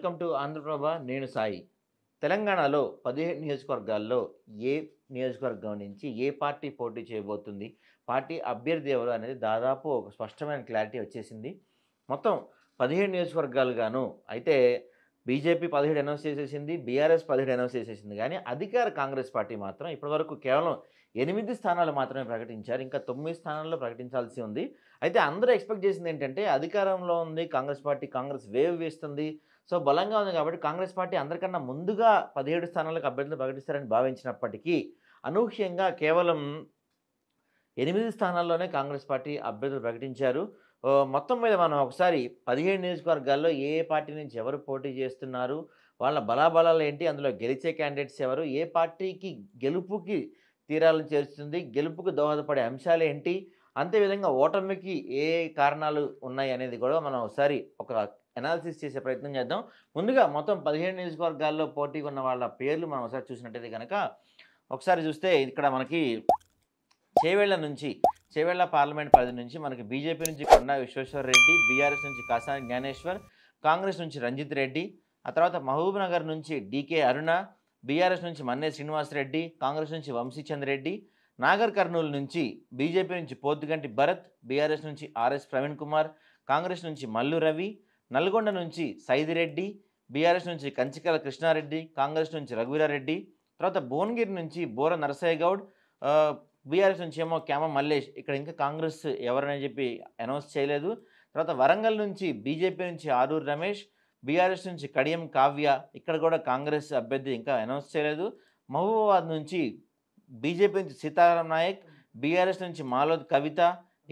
Welcome to Andhraprabha. నేను సాయి. తెలంగాణలో 17 నియోజకవర్గాల్లో ఏ నియోజకవర్గం నుంచి ఏ పార్టీ పోటీ చేయబోతుంది? పార్టీ అభ్యర్థి ఎవరు అనేది దాదాపు ఒక స్పష్టమైన క్లారిటీ వచ్చేసింది. మొత్తం 17 నియోజకవర్గాలు గాను అయితే బీజేపీ 17 అనౌన్స్ చేసేసింది. బీఆర్ఎస్ 17 అనౌన్స్ చేసేసింది. గానీ అధికార కాంగ్రెస్ పార్టీ మాత్రం ఇప్పటివరకు కేవలం 8 స్థానాలు మాత్రమే ప్రకటించారు. ఇంకా 9 స్థానాల్లో ప్రకటించాల్సి ఉంది. అయితే అందరూ ఎక్స్‌పెక్ట్ చేసిందేంటంటే అధికారంలో ఉంది కాంగ్రెస్ పార్టీ. కాంగ్రెస్ వేవ్ వేస్తుంది. సో, బలంగా ఉంది కాబట్టి కాంగ్రెస్ పార్టీ అందరికన్నా ముందుగా 17 స్థానాలకు అభ్యర్థులు ప్రకటిస్తారని భావించినప్పటికీ, అనూహ్యంగా కేవలం 8 స్థానాల్లోనే కాంగ్రెస్ పార్టీ అభ్యర్థులు ప్రకటించారు. మొత్తం మీద మనం ఒకసారి 17 నియోజకవర్గాల్లో ఏ ఏ పార్టీ నుంచి ఎవరు పోటీ చేస్తున్నారు? వాళ్ళ బలాబలాలేంటి? అందులో గెలిచే క్యాండిడేట్స్ ఎవరు? ఏ పార్టీకి గెలుపుకి తీరాలను చేరుస్తుంది? గెలుపుకు దోహదపడే అంశాలేంటి? అంతే విధంగా ఓటమికి ఏ కారణాలు ఉన్నాయి అనేది కూడా మనం ఒకసారి ఒక అనాలిసిస్ చేసే ప్రయత్నం చేద్దాం. ముందుగా మొత్తం 17 నియోజకవర్గాల్లో పోటీగా ఉన్న వాళ్ళ పేర్లు మనం ఒకసారి చూసినట్టయితే గనక, ఒకసారి చూస్తే ఇక్కడ మనకి చేవెళ్ళ పార్లమెంట్ పరిధి నుంచి మనకి బీజేపీ నుంచి కొండా విశ్వేశ్వరరెడ్డి, బీఆర్ఎస్ నుంచి కాసాని జ్ఞానేశ్వర్, కాంగ్రెస్ నుంచి రంజిత్ రెడ్డి, ఆ తర్వాత మహబూబ్‌నగర్ నుంచి డీకే అరుణ, బీఆర్ఎస్ నుంచి మన్నే శ్రీనివాసరెడ్డి, కాంగ్రెస్ నుంచి వంశీచంద్ రెడ్డి, నాగర్ కర్నూల్ నుంచి బీజేపీ నుంచి పోతుగంటి భరత్, బీఆర్ఎస్ నుంచి ఆర్ఎస్ ప్రవీణ్ కుమార్, కాంగ్రెస్ నుంచి మల్లు రవి, నల్గొండ నుంచి సైదిరెడ్డి, బీఆర్ఎస్ నుంచి కంచికల కృష్ణారెడ్డి, కాంగ్రెస్ నుంచి రఘువీరారెడ్డి, తర్వాత భువనగిరి నుంచి బోర నరసయ్య గౌడ్, బీఆర్ఎస్ నుంచి ఏమో క్యామ మల్లేష్. ఇక్కడ ఇంకా కాంగ్రెస్ ఎవరని చెప్పి అనౌన్స్ చేయలేదు. తర్వాత వరంగల్ నుంచి బీజేపీ నుంచి ఆరూరు రమేష్, బీఆర్ఎస్ నుంచి కడియం కావ్య. ఇక్కడ కూడా కాంగ్రెస్ అభ్యర్థి ఇంకా అనౌన్స్ చేయలేదు. మహబూబాబాద్ నుంచి బీజేపీ నుంచి సీతారాం నాయక్, బీఆర్ఎస్ నుంచి మాలోద్ కవిత.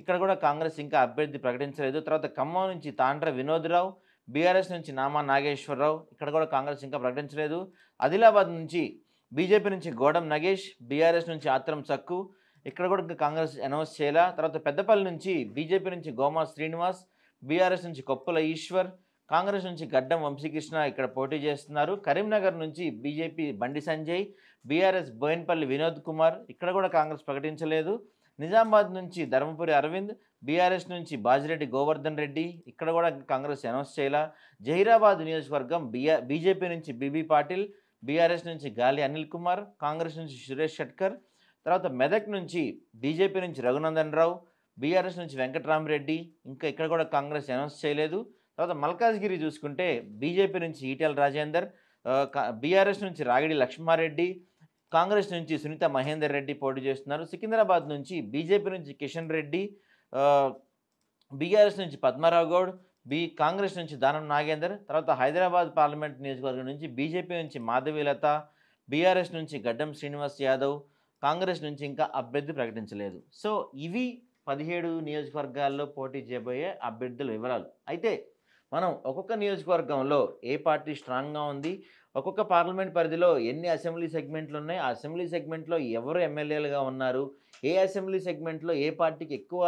ఇక్కడ కూడా కాంగ్రెస్ ఇంకా అభ్యర్థి ప్రకటించలేదు. తర్వాత ఖమ్మం నుంచి తాండ్ర వినోద్‌రావు, బీఆర్ఎస్ నుంచి నామా నాగేశ్వరరావు. ఇక్కడ కూడా కాంగ్రెస్ ఇంకా ప్రకటించలేదు. ఆదిలాబాద్ నుంచి బీజేపీ నుంచి గోడం నగేష్, బీఆర్ఎస్ నుంచి ఆత్రం సక్కు. ఇక్కడ కూడా ఇంకా కాంగ్రెస్ అనౌన్స్ చేయలా. తర్వాత పెద్దపల్లి నుంచి బీజేపీ నుంచి గోమా శ్రీనివాస్, బీఆర్ఎస్ నుంచి కొప్పుల ఈశ్వర్, కాంగ్రెస్ నుంచి గడ్డం వంశీకృష్ణ ఇక్కడ పోటీ చేస్తున్నారు. కరీంనగర్ నుంచి బీజేపీ బండి సంజయ్, బీఆర్ఎస్ బోయిన్పల్లి వినోద్ కుమార్. ఇక్కడ కూడా కాంగ్రెస్ ప్రకటించలేదు. నిజామాబాద్ నుంచి ధర్మపురి అరవింద్, బీఆర్ఎస్ నుంచి బాజిరెడ్డి గోవర్ధన్ రెడ్డి. ఇక్కడ కూడా కాంగ్రెస్ అనౌన్స్ చేయలా. జహీరాబాద్ నియోజకవర్గం బీజేపీ నుంచి బీబీ పాటిల్, బీఆర్ఎస్ నుంచి గాలి అనిల్ కుమార్, కాంగ్రెస్ నుంచి సురేష్ షట్కర్. తర్వాత మెదక్ నుంచి బీజేపీ నుంచి రఘునందన్ రావు, బీఆర్ఎస్ నుంచి వెంకట్రామరెడ్డి. ఇంకా ఇక్కడ కూడా కాంగ్రెస్ అనౌన్స్ చేయలేదు. తర్వాత మల్కాజ్గిరి చూసుకుంటే బీజేపీ నుంచి ఈటెల రాజేందర్, బీఆర్ఎస్ నుంచి రాగిడి లక్ష్మారెడ్డి, కాంగ్రెస్ నుంచి సునీత మహేందర్ రెడ్డి పోటీ చేస్తున్నారు. సికింద్రాబాద్ నుంచి బీజేపీ నుంచి కిషన్ రెడ్డి, బీఆర్ఎస్ నుంచి పద్మారావు గౌడ్, కాంగ్రెస్ నుంచి దానం నాగేందర్. తర్వాత హైదరాబాద్ పార్లమెంట్ నియోజకవర్గం నుంచి బీజేపీ నుంచి మాధవీలత, బీఆర్ఎస్ నుంచి గడ్డం శ్రీనివాస్ యాదవ్, కాంగ్రెస్ నుంచి ఇంకా అభ్యర్థి ప్రకటించలేదు. సో, ఇవి 17 నియోజకవర్గాల్లో పోటీ చేయబోయే అభ్యర్థుల వివరాలు. అయితే మనం ఒక్కొక్క నియోజకవర్గంలో ఏ పార్టీ స్ట్రాంగ్‌గా ఉంది, ఒక్కొక్క పార్లమెంట్ పరిధిలో ఎన్ని అసెంబ్లీ సెగ్మెంట్లు ఉన్నాయి, ఆ అసెంబ్లీ సెగ్మెంట్‌లో ఎవరు ఎమ్మెల్యేలుగా ఉన్నారు, ఏ అసెంబ్లీ సెగ్మెంట్‌లో ఏ పార్టీకి ఎక్కువ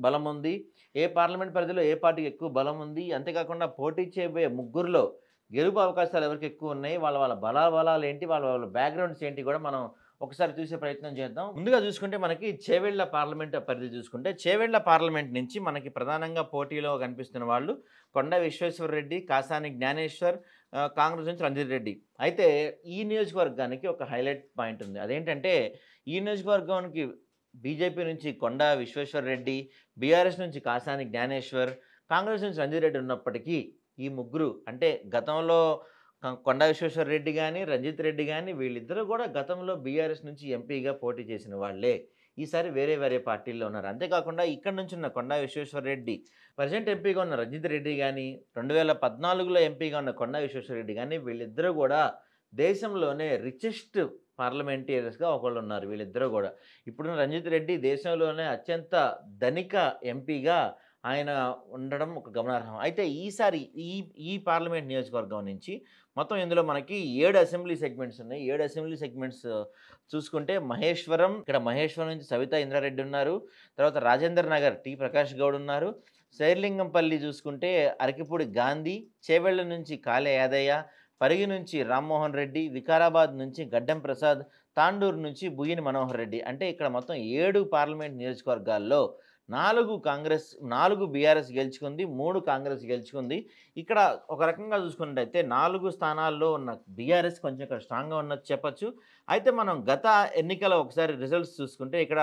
బలం ఉంది, ఏ పార్లమెంట్ పరిధిలో ఏ పార్టీకి ఎక్కువ బలం ఉంది, అంతేకాకుండా పోటీ చేయబోయే ముగ్గురిలో గెలుపు అవకాశాలు ఎవరికి ఎక్కువ ఉన్నాయి, వాళ్ళ వాళ్ళ బలాబలాలు ఏంటి, వాళ్ళ వాళ్ళ బ్యాక్‌గ్రౌండ్స్ ఏంటి కూడా మనం ఒకసారి చూసే ప్రయత్నం చేద్దాం. ముందుగా చూసుకుంటే మనకి చేవెళ్ళ పార్లమెంట్ పరిధి చూసుకుంటే, చేవెళ్ళ పార్లమెంట్ నుంచి మనకి ప్రధానంగా పోటీలో కనిపిస్తున్న వాళ్ళు కొండా విశ్వేశ్వరరెడ్డి, కాసాని జ్ఞానేశ్వర్, కాంగ్రెస్ నుంచి రంజిత్ రెడ్డి. అయితే ఈ నియోజకవర్గానికి ఒక హైలైట్ పాయింట్ ఉంది. అదేంటంటే ఈ నియోజకవర్గానికి బీజేపీ నుంచి కొండా విశ్వేశ్వరరెడ్డి, బీఆర్ఎస్ నుంచి కాసాని జ్ఞానేశ్వర్, కాంగ్రెస్ నుంచి రంజిత్ రెడ్డి ఉన్నప్పటికీ ఈ ముగ్గురు అంటే గతంలో కొండా విశ్వేశ్వరరెడ్డి గానీ, రంజిత్ రెడ్డి గానీ వీళ్ళిద్దరూ కూడా గతంలో బీఆర్ఎస్ నుంచి ఎంపీగా పోటీ చేసిన వాళ్ళే. ఈసారి వేరే వేరే పార్టీల్లో ఉన్నారు. అంతేకాకుండా ఇక్కడి నుంచి ఉన్న కొండా విశ్వేశ్వరరెడ్డి, ప్రెజెంట్ ఎంపీగా ఉన్న రంజిత్ రెడ్డి గానీ, 2014లో ఎంపీగా ఉన్న కొండా విశ్వేశ్వరరెడ్డి గానీ వీళ్ళిద్దరూ కూడా దేశంలోనే రిచెస్ట్ పార్లమెంటేరియర్స్‌గా ఒకళ్ళున్నారు వీళ్ళిద్దరూ కూడా. ఇప్పుడున్న రంజిత్ రెడ్డి దేశంలోనే అత్యంత ధనిక ఎంపీగా ఆయన ఉండడం ఒక గమనార్హం. అయితే ఈసారి ఈ ఈ పార్లమెంట్ నియోజకవర్గం నుంచి మొత్తం ఇందులో మనకి 7 అసెంబ్లీ సెగ్మెంట్స్ ఉన్నాయి. 7 అసెంబ్లీ సెగ్మెంట్స్ చూసుకుంటే మహేశ్వరం, ఇక్కడ మహేశ్వరం నుంచి సవితా ఇంద్రారెడ్డి ఉన్నారు. తర్వాత రాజేందర్ నగర్ టి ప్రకాష్ గౌడ్ ఉన్నారు. శేర్లింగంపల్లి చూసుకుంటే అరకిపూడి గాంధీ, చేవెళ్ళ నుంచి కాళే యాదయ్య, పరిగి నుంచి రామ్మోహన్ రెడ్డి, వికారాబాద్ నుంచి గడ్డం ప్రసాద్, తాండూరు నుంచి బుయ్యని మనోహర్ రెడ్డి. అంటే ఇక్కడ మొత్తం 7 పార్లమెంట్ నియోజకవర్గాల్లో 4 బీఆర్ఎస్ గెలుచుకుంది, 3 కాంగ్రెస్ గెలుచుకుంది. ఇక్కడ ఒక రకంగా చూసుకున్నట్టయితే 4 స్థానాల్లో ఉన్న బీఆర్ఎస్ కొంచెం ఇక్కడ స్ట్రాంగ్‌గా ఉన్నట్టు చెప్పొచ్చు. అయితే మనం గత ఎన్నికల ఒకసారి రిజల్ట్స్ చూసుకుంటే ఇక్కడ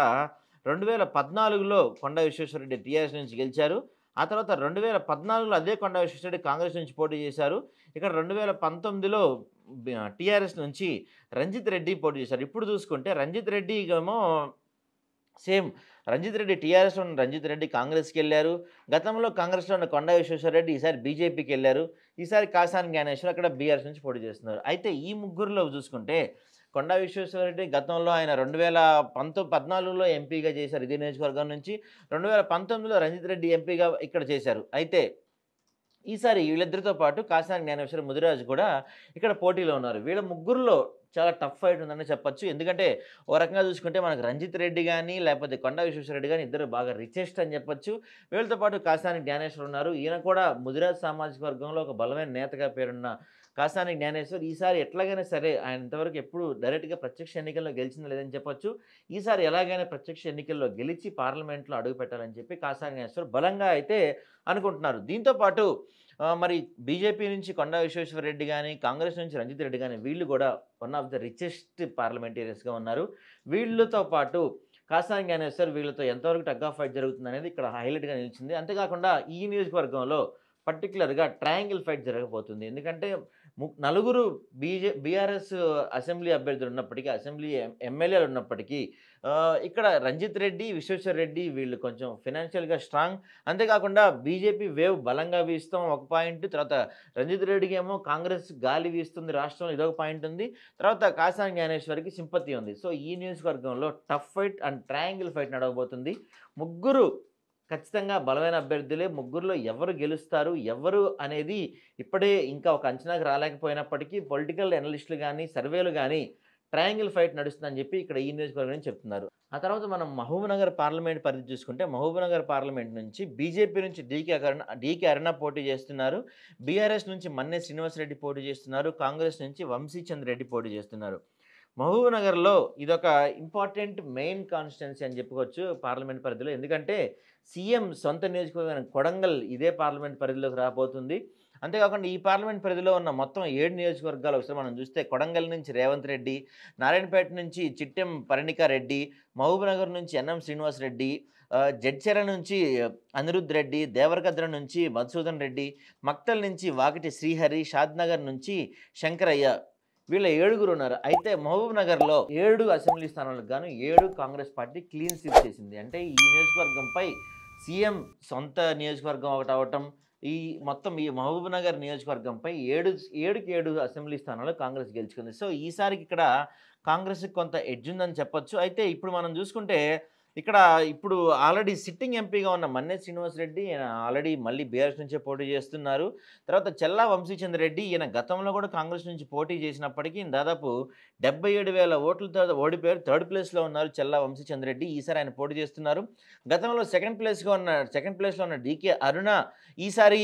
2014లో కొండా విశ్వేశ్వరరెడ్డి టీఆర్ఎస్ నుంచి గెలిచారు. ఆ తర్వాత 2014లో అదే కొండా విశ్వేశ్వరరెడ్డి కాంగ్రెస్ నుంచి పోటీ చేశారు. ఇక్కడ 2019లో టీఆర్ఎస్ నుంచి రంజిత్ రెడ్డి పోటీ చేశారు. ఇప్పుడు చూసుకుంటే రంజిత్ రెడ్డి ఏమో సేమ్ రంజిత్ రెడ్డి టీఆర్ఎస్‌లో ఉన్న రంజిత్ రెడ్డి కాంగ్రెస్‌కెళ్లారు. గతంలో కాంగ్రెస్‌లో ఉన్న కొండా విశ్వేశ్వరరెడ్డి ఈసారి బీజేపీకెళ్లారు. ఈసారి కాసాని జ్ఞానేశ్వర్ అక్కడ బీఆర్ఎస్ నుంచి పోటీ చేస్తున్నారు. అయితే ఈ ముగ్గురిలో చూసుకుంటే కొండా విశ్వేశ్వరరెడ్డి గతంలో ఆయన 2014లో ఎంపీగా చేశారు ఇదే నియోజకవర్గం నుంచి. 2019లో రంజిత్ రెడ్డి ఎంపీగా ఇక్కడ చేశారు. అయితే ఈసారి వీళ్ళిద్దరితో పాటు కాసాని జ్ఞానేశ్వర్, ముదిరాజు కూడా ఇక్కడ పోటీలో ఉన్నారు. వీళ్ళ ముగ్గురిలో చాలా టఫ్ ఫైట్ ఉందని చెప్పొచ్చు. ఎందుకంటే ఓ రకంగా చూసుకుంటే మనకు రంజిత్ రెడ్డి గానీ, లేకపోతే కొండా విశ్వేశ్వరరెడ్డి గానీ ఇద్దరు బాగా రిచెస్ట్ అని చెప్పొచ్చు. వీళ్ళతో పాటు కాసాని జ్ఞానేశ్వర్ ఉన్నారు. ఈయన కూడా ముదిరాజు సామాజిక వర్గంలో ఒక బలమైన నేతగా పేరున్న కాసాని జ్ఞానేశ్వర్ ఈసారి ఎట్లాగైనా సరే ఆయన ఇంతవరకు ఎప్పుడు డైరెక్ట్‌గా ప్రత్యక్ష ఎన్నికల్లో గెలిచింది లేదని చెప్పొచ్చు. ఈసారి ఎలాగైనా ప్రత్యక్ష ఎన్నికల్లో గెలిచి పార్లమెంట్‌లో అడుగుపెట్టాలని చెప్పి కాసాని జ్ఞానేశ్వర్ బలంగా అయితే అనుకుంటున్నారు. దీంతో పాటు మరి బీజేపీ నుంచి కొండా విశ్వేశ్వరరెడ్డి గానీ, కాంగ్రెస్ నుంచి రంజిత్ రెడ్డి గానీ వీళ్ళు కూడా వన్ ఆఫ్ ద రిచెస్ట్ పార్లమెంటేరియన్స్‌గా ఉన్నారు. వీళ్ళతో పాటు కాసాని జ్ఞానేశ్వర్ వీళ్ళతో ఎంతవరకు టగ్ ఆఫ్ ఫైట్ జరుగుతుందనేది ఇక్కడ హైలైట్‌గా నిలిచింది. అంతేకాకుండా ఈ నియోజకవర్గంలో పర్టిక్యులర్‌గా ట్రయాంగిల్ ఫైట్ జరగబోతుంది. ఎందుకంటే నలుగురు బీఆర్ఎస్ అసెంబ్లీ అభ్యర్థులు ఉన్నప్పటికీ, అసెంబ్లీ ఎమ్మెల్యేలు ఉన్నప్పటికీ ఇక్కడ రంజిత్ రెడ్డి, విశ్వేశ్వరరెడ్డి వీళ్ళు కొంచెం ఫైనాన్షియల్‌గా స్ట్రాంగ్. అంతేకాకుండా బీజేపీ వేవ్ బలంగా వీస్తాం ఒక పాయింట్. తర్వాత రంజిత్ రెడ్డికి ఏమో కాంగ్రెస్ గాలి వీస్తుంది రాష్ట్రంలో ఇదొక పాయింట్ ఉంది. తర్వాత కాసాని జ్ఞానేశ్వర్‌కి సింపతి ఉంది. సో ఈ నియోజకవర్గంలో tough fight and triangle fight నడవబోతుంది. ముగ్గురు ఖచ్చితంగా బలమైన అభ్యర్థులే. ముగ్గురిలో ఎవరు గెలుస్తారు, ఎవరు అనేది ఇప్పుడే ఇంకా ఒక అంచనాకు రాలేకపోయినప్పటికీ పొలిటికల్ అనలిస్టులు గానీ, సర్వేలు గానీ ట్రయాంగిల్ ఫైట్ నడుస్తుందని చెప్పి ఇక్కడ ఈ నియోజకవర్గం నుంచి చెప్తున్నారు. ఆ తర్వాత మనం మహబూబ్‌నగర్ పార్లమెంట్ పరిధి చూసుకుంటే మహబూబ్‌నగర్ పార్లమెంట్ నుంచి బీజేపీ నుంచి డీకే అరుణ పోటీ చేస్తున్నారు. బీఆర్ఎస్ నుంచి మన్నే శ్రీనివాసరెడ్డి పోటీ చేస్తున్నారు. కాంగ్రెస్ నుంచి వంశీచంద్ రెడ్డి పోటీ చేస్తున్నారు. మహబూబ్‌నగర్‌లో ఇదొక ఇంపార్టెంట్ మెయిన్ కాన్స్టిట్యుయెన్సీ అని చెప్పుకోవచ్చు పార్లమెంట్ పరిధిలో. ఎందుకంటే సీఎం సొంత నియోజకవర్గం కొడంగల్ ఇదే పార్లమెంట్ పరిధిలోకి రాబోతుంది. అంతేకాకుండా ఈ పార్లమెంట్ పరిధిలో ఉన్న మొత్తం 7 నియోజకవర్గాలు ఒకసారి మనం చూస్తే కొడంగల్ నుంచి రేవంత్ రెడ్డి, నారాయణపేట నుంచి చిట్టెం పరణికారెడ్డి, మహబూబ్‌నగర్ నుంచి ఎన్ఎం శ్రీనివాసరెడ్డి, జడ్చర్ల నుంచి అనిరుద్ రెడ్డి, దేవరకద్ర నుంచి మధుసూదన్ రెడ్డి, మక్తల్ నుంచి వాకిటి శ్రీహరి, షాద్‌నగర్ నుంచి శంకరయ్య వీళ్ళ 7గురు ఉన్నారు. అయితే మహబూబ్‌నగర్‌లో 7 అసెంబ్లీ స్థానాలకు గాను 7 కాంగ్రెస్ పార్టీ క్లీన్ స్వీప్ చేసింది. అంటే ఈ నియోజకవర్గంపై సీఎం సొంత నియోజకవర్గం ఒకటి అవటం, ఈ మొత్తం ఈ మహబూబ్‌నగర్ నియోజకవర్గంపై 7 అసెంబ్లీ స్థానాలు కాంగ్రెస్ గెలుచుకుంది. సో ఈసారికి ఇక్కడ కాంగ్రెస్‌కి కొంత ఎడ్జ్ ఉందని చెప్పొచ్చు. అయితే ఇప్పుడు మనం చూసుకుంటే ఇక్కడ ఇప్పుడు ఆల్రెడీ సిట్టింగ్ ఎంపీగా ఉన్న మన్నే శ్రీనివాసరెడ్డి ఈయన ఆల్రెడీ మళ్ళీ బీఆర్ఎస్ నుంచే పోటీ చేస్తున్నారు. తర్వాత చెల్లా వంశీచంద్ రెడ్డి ఈయన గతంలో కూడా కాంగ్రెస్ నుంచి పోటీ చేసినప్పటికీ దాదాపు 77,000 ఓట్లతో ఓడిపోయారు. థర్డ్ ప్లేస్‌లో ఉన్నారు చెల్లా వంశీచంద్ రెడ్డి. ఈసారి ఆయన పోటీ చేస్తున్నారు. గతంలో సెకండ్ ప్లేస్‌లో ఉన్న డీకే అరుణ ఈసారి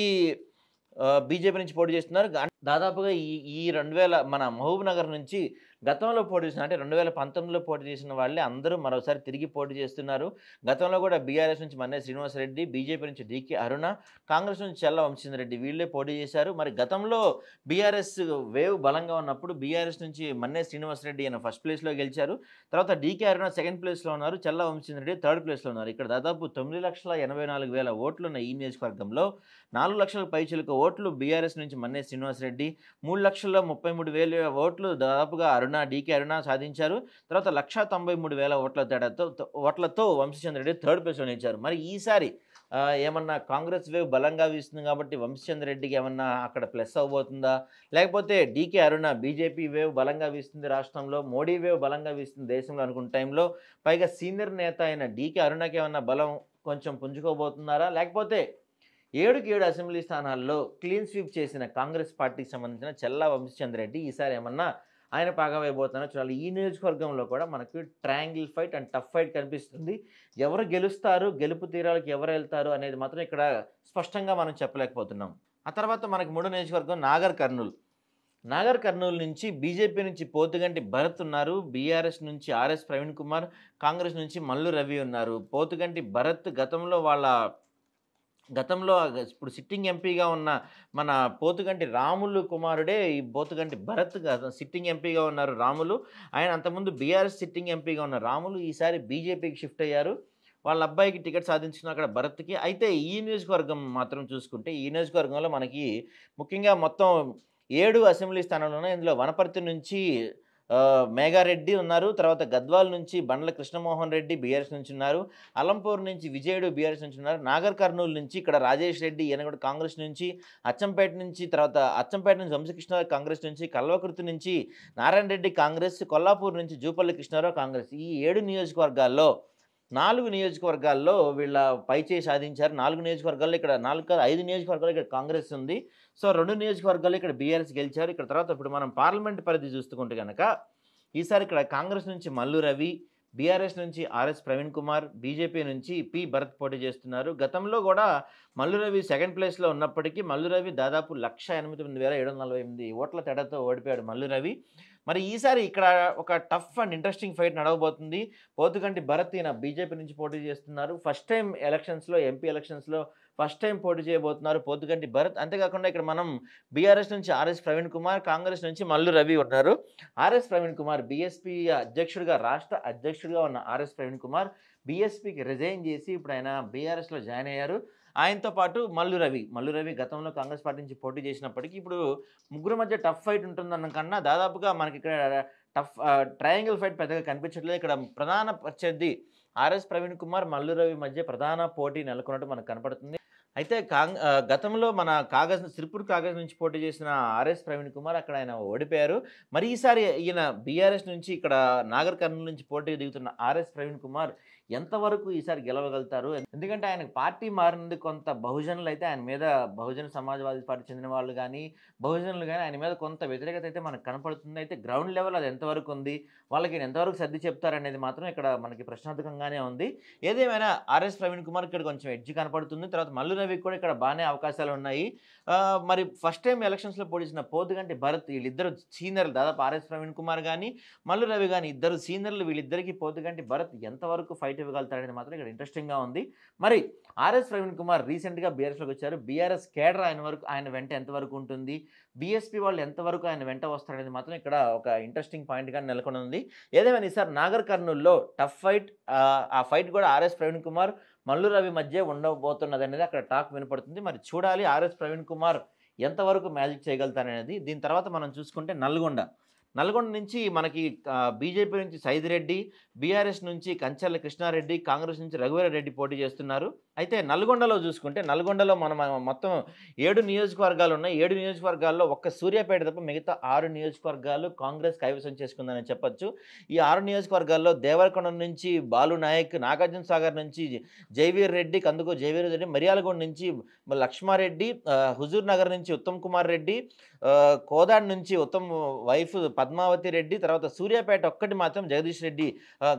బీజేపీ నుంచి పోటీ చేస్తున్నారు. దాదాపుగా ఈ 2000 మన మహబూబ్‌నగర్ నుంచి గతంలో పోటీ చేసిన అంటే 2019లో పోటీ చేసిన వాళ్ళే అందరూ మరోసారి తిరిగి పోటీ చేస్తున్నారు. గతంలో కూడా బీఆర్ఎస్ నుంచి మన్నే శ్రీనివాసరెడ్డి, బీజేపీ నుంచి డీకే అరుణ, కాంగ్రెస్ నుంచి చెల్లా వంశీచంద్ రెడ్డి వీళ్ళే పోటీ చేశారు. మరి గతంలో బీఆర్ఎస్ వేవ్ బలంగా ఉన్నప్పుడు బీఆర్ఎస్ నుంచి మన్నే శ్రీనివాసరెడ్డి ఈయన ఫస్ట్ ప్లేస్‌లో గెలిచారు. తర్వాత డీకే అరుణ సెకండ్ ప్లేస్‌లో ఉన్నారు. చెల్లా వంశీచంద్ రెడ్డి థర్డ్ ప్లేస్‌లో ఉన్నారు. ఇక్కడ దాదాపు 9,84,000 ఓట్లున్న ఈ నియోజకవర్గంలో 4 లక్షల పైచిలుకు ఓట్లు బీఆర్ఎస్ నుంచి మన్నే శ్రీనివాసరెడ్డి, 3,33,000 ఓట్లు దాదాపుగా డీకే అరుణ సాధించారు. తర్వాత 1,93,000 ఓట్లతో వంశీచంద్ రెడ్డి థర్డ్ ప్లేస్‌లో నిలిచారు. మరి ఈసారి ఏమన్నా కాంగ్రెస్ వేవ్ బలంగా వీస్తుంది కాబట్టి వంశీచంద్ రెడ్డికి ఏమన్నా అక్కడ ప్లస్ అవ్వబోతుందా? లేకపోతే డీకే అరుణ బీజేపీ వేవ్ బలంగా వీస్తుంది రాష్ట్రంలో, మోడీ వేవ్ బలంగా వీస్తుంది దేశంలో అనుకున్న టైంలో పైగా సీనియర్ నేత అయిన డీకే అరుణకి ఏమన్నా బలం కొంచెం పుంజుకోబోతున్నారా? లేకపోతే 7 అసెంబ్లీ స్థానాల్లో క్లీన్ స్వీప్ చేసిన కాంగ్రెస్ పార్టీకి సంబంధించిన చెల్లా వంశీచంద్ రెడ్డి ఈసారి ఏమన్నా ఆయన పాగా వేయబోతున్నారో చూడాలి. ఈ నియోజకవర్గంలో కూడా మనకు triangle fight and tough fight కనిపిస్తుంది. ఎవరు గెలుస్తారు, గెలుపు తీరాలకు ఎవరు వెళ్తారు అనేది మాత్రం ఇక్కడ స్పష్టంగా మనం చెప్పలేకపోతున్నాం. ఆ తర్వాత మనకి 3 నియోజకవర్గం నాగర్ కర్నూల్. నాగర్ కర్నూలు నుంచి బీజేపీ నుంచి పోతుగంటి భరత్ ఉన్నారు. బీఆర్ఎస్ నుంచి ఆర్ఎస్ ప్రవీణ్ కుమార్, కాంగ్రెస్ నుంచి మల్లు రవి ఉన్నారు. పోతుగంటి భరత్ గతంలో ఇప్పుడు సిట్టింగ్ ఎంపీగా ఉన్న మన పోతుగంటి రాములు కుమారుడే ఈ పోతుగంటి భరత్ సిట్టింగ్ ఎంపీగా ఉన్నారు రాములు. ఆయన అంతకుముందు బీఆర్ఎస్ సిట్టింగ్ ఎంపీగా ఉన్న రాములు ఈసారి బీజేపీకి షిఫ్ట్ అయ్యారు. వాళ్ళ అబ్బాయికి టికెట్ సాధించిన అక్కడ భరత్‌కి. అయితే ఈ నియోజకవర్గం మాత్రం చూసుకుంటే, ఈ నియోజకవర్గంలో మనకి ముఖ్యంగా మొత్తం 7 అసెంబ్లీ స్థానాలున్నాయి. ఇందులో వనపర్తి నుంచి మేఘారెడ్డి ఉన్నారు. తర్వాత గద్వాల్ నుంచి బండ్ల కృష్ణమోహన్ రెడ్డి బీఆర్ఎస్ నుంచి ఉన్నారు. అలంపూర్ నుంచి విజయుడు బీఆర్ఎస్ నుంచి ఉన్నారు. నాగర్ కర్నూలు నుంచి ఇక్కడ రాజేష్ రెడ్డి ఈయన కూడా కాంగ్రెస్ నుంచి, అచ్చంపేట నుంచి వంశకృష్ణారావు కాంగ్రెస్ నుంచి, కల్వకుర్తి నుంచి నారాయణ రెడ్డి కాంగ్రెస్, కొల్లాపూర్ నుంచి జూపల్లి కృష్ణారావు కాంగ్రెస్. ఈ 7 నియోజకవర్గాల్లో 4 నియోజకవర్గాల్లో వీళ్ళ పైచేయి సాధించారు. 4 నియోజకవర్గాల్లో ఇక్కడ 4 కాదు 5 నియోజకవర్గాల్లో ఇక్కడ కాంగ్రెస్ ఉంది. సో 2 నియోజకవర్గాల్లో ఇక్కడ బీఆర్ఎస్ గెలిచారు. ఇక్కడ తర్వాత ఇప్పుడు మనం పార్లమెంట్ పరిధి చూసుకుంటే గనక ఈసారి ఇక్కడ కాంగ్రెస్ నుంచి మల్లు రవి, బీఆర్ఎస్ నుంచి ఆర్ఎస్ ప్రవీణ్ కుమార్, బీజేపీ నుంచి పి భరత్ పోటీ చేస్తున్నారు. గతంలో కూడా మల్లు రవి సెకండ్ ప్లేస్‌లో ఉన్నప్పటికీ మల్లు రవి దాదాపు 1,89,748 ఓట్ల తేడాతో ఓడిపోయాడు మల్లు రవి. మరి ఈసారి ఇక్కడ ఒక టఫ్ అండ్ ఇంట్రెస్టింగ్ ఫైట్ నడవబోతుంది. పోతుగంటి భరత్ ఈయన బీజేపీ నుంచి పోటీ చేస్తున్నారు. ఫస్ట్ టైం ఎంపీ ఎలక్షన్స్‌లో ఫస్ట్ టైం పోటీ చేయబోతున్నారు పోతుగంటి భరత్. అంతేకాకుండా ఇక్కడ మనం బీఆర్ఎస్ నుంచి ఆర్ఎస్ ప్రవీణ్ కుమార్, కాంగ్రెస్ నుంచి మల్లు రవి ఉన్నారు. ఆర్ఎస్ ప్రవీణ్ కుమార్ బీఎస్పీ అధ్యక్షుడిగా రాష్ట్ర అధ్యక్షుడిగా ఉన్న ఆర్ఎస్ ప్రవీణ్ కుమార్ బీఎస్పీకి రిజైన్ చేసి ఇప్పుడు ఆయన బీఆర్ఎస్‌లో జాయిన్ అయ్యారు. ఆయనతో పాటు మల్లు రవి గతంలో కాంగ్రెస్ పార్టీ నుంచి పోటీ చేసినప్పటికీ ఇప్పుడు ముగ్గురు మధ్య టఫ్ ఫైట్ ఉంటుందన్న కన్నా దాదాపుగా మనకి ఇక్కడ ట్రయాంగిల్ ఫైట్ పెద్దగా కనిపించట్లేదు. ఇక్కడ ప్రధాన ప్రత్యర్థి ఆర్ఎస్ ప్రవీణ్ కుమార్, మల్లు రవి మధ్య ప్రధాన పోటీ నెలకొన్నట్టు మనకు కనపడుతుంది. అయితే గతంలో మన సిరిపూర్ కాగజ్ నుంచి పోటీ చేసిన ఆర్ఎస్ ప్రవీణ్ కుమార్ అక్కడ ఆయన ఓడిపోయారు. మరి ఈసారి ఈయన బీఆర్ఎస్ నుంచి ఇక్కడ నాగర్ కర్నూలు నుంచి పోటీకి దిగుతున్న ఆర్ఎస్ ప్రవీణ్ కుమార్ ఎంతవరకు ఈసారి గెలవగలుగుతారు? ఎందుకంటే ఆయనకు పార్టీ మారినది కొంత బహుజనులు అయితే ఆయన మీద బహుజన సమాజ్‌వాదీ పార్టీ చెందిన వాళ్ళు గానీ, బహుజనులు గానీ ఆయన మీద కొంత వ్యతిరేకత అయితే మనకు కనపడుతుంది. అయితే గ్రౌండ్ లెవెల్ అది ఎంతవరకు ఉంది? వాళ్ళకి ఈయన ఎంతవరకు సర్ది చెప్తారనేది మాత్రం ఇక్కడ మనకి ప్రశ్నార్థకంగానే ఉంది. ఏదేమైనా ఆర్ఎస్ ప్రవీణ్ కుమార్ ఇక్కడ కొంచెం ఎడ్జ్ కనపడుతుంది. తర్వాత మల్లు రవికి కూడా ఇక్కడ బానే అవకాశాలున్నాయి. మరి ఫస్ట్ టైమ్ ఎలక్షన్స్‌లో పోటీ చేసిన పోతుగంటి భరత్ వీళ్ళిద్దరు సీనియర్లు దాదాపు ఆర్ఎస్ ప్రవీణ్ కుమార్ గానీ, మల్లు రవి గానీ ఇద్దరు సీనియర్లు. వీళ్ళిద్దరికీ పోతుగంటి భరత్ ఎంతవరకు ఫైట్ ఇవ్వగలుగుతాడనేది మాత్రం ఇక్కడ ఇంట్రెస్టింగ్‌గా ఉంది. మరి ఆర్ఎస్ ప్రవీణ్ కుమార్ రీసెంట్‌గా బీఆర్ఎస్‌లోకి వచ్చారు. బీఆర్ఎస్ కేడర్ ఆయన వెంట ఎంతవరకు ఉంటుంది? బీఎస్పీ వాళ్ళు ఎంతవరకు ఆయన వెంట వస్తారనేది మాత్రం ఇక్కడ ఒక ఇంట్రెస్టింగ్ పాయింట్‌గా నెలకొని ఉంది. ఏదేమైనా ఈసారి నాగర్ కర్నూల్‌లో టఫ్ ఫైట్ ఆ ఫైట్ కూడా ఆర్ఎస్ ప్రవీణ్ కుమార్, మల్లు రవి మధ్య ఉండబోతున్నదనేది అక్కడ టాక్ వినపడుతుంది. మరి చూడాలి ఆర్ఎస్ ప్రవీణ్ కుమార్ ఎంతవరకు మ్యాజిక్ చేయగలుగుతారనేది. దీని తర్వాత మనం చూసుకుంటే నల్గొండ నుంచి మనకి బీజేపీ నుంచి సైదిరెడ్డి, బీఆర్ఎస్ నుంచి కంచర్ల కృష్ణారెడ్డి, కాంగ్రెస్ నుంచి రఘువీరారెడ్డి పోటీ చేస్తున్నారు. అయితే నల్గొండలో చూసుకుంటే నల్గొండలో మనం మొత్తం 7 నియోజకవర్గాలు ఉన్నాయి. 7 నియోజకవర్గాల్లో ఒక్క సూర్యాపేట తప్ప మిగతా 6 నియోజకవర్గాలు కాంగ్రెస్ కైవసం చేసుకుందని చెప్పొచ్చు. ఈ 6 నియోజకవర్గాల్లో దేవరకొండ నుంచి బాలు నాయక్, నాగార్జున సాగర్ నుంచి జైవీర్ రెడ్డి, కందుకూరు జైవీర్ రెడ్డి, మిర్యాలగూడ నుంచి లక్ష్మారెడ్డి, హుజూర్ నగర్ నుంచి ఉత్తమ్ కుమార్ రెడ్డి, కోదాడ్ నుంచి ఉత్తమ్ వైఫ్ పద్మావతి రెడ్డి, తర్వాత సూర్యాపేట ఒక్కటి మాత్రం జగదీష్ రెడ్డి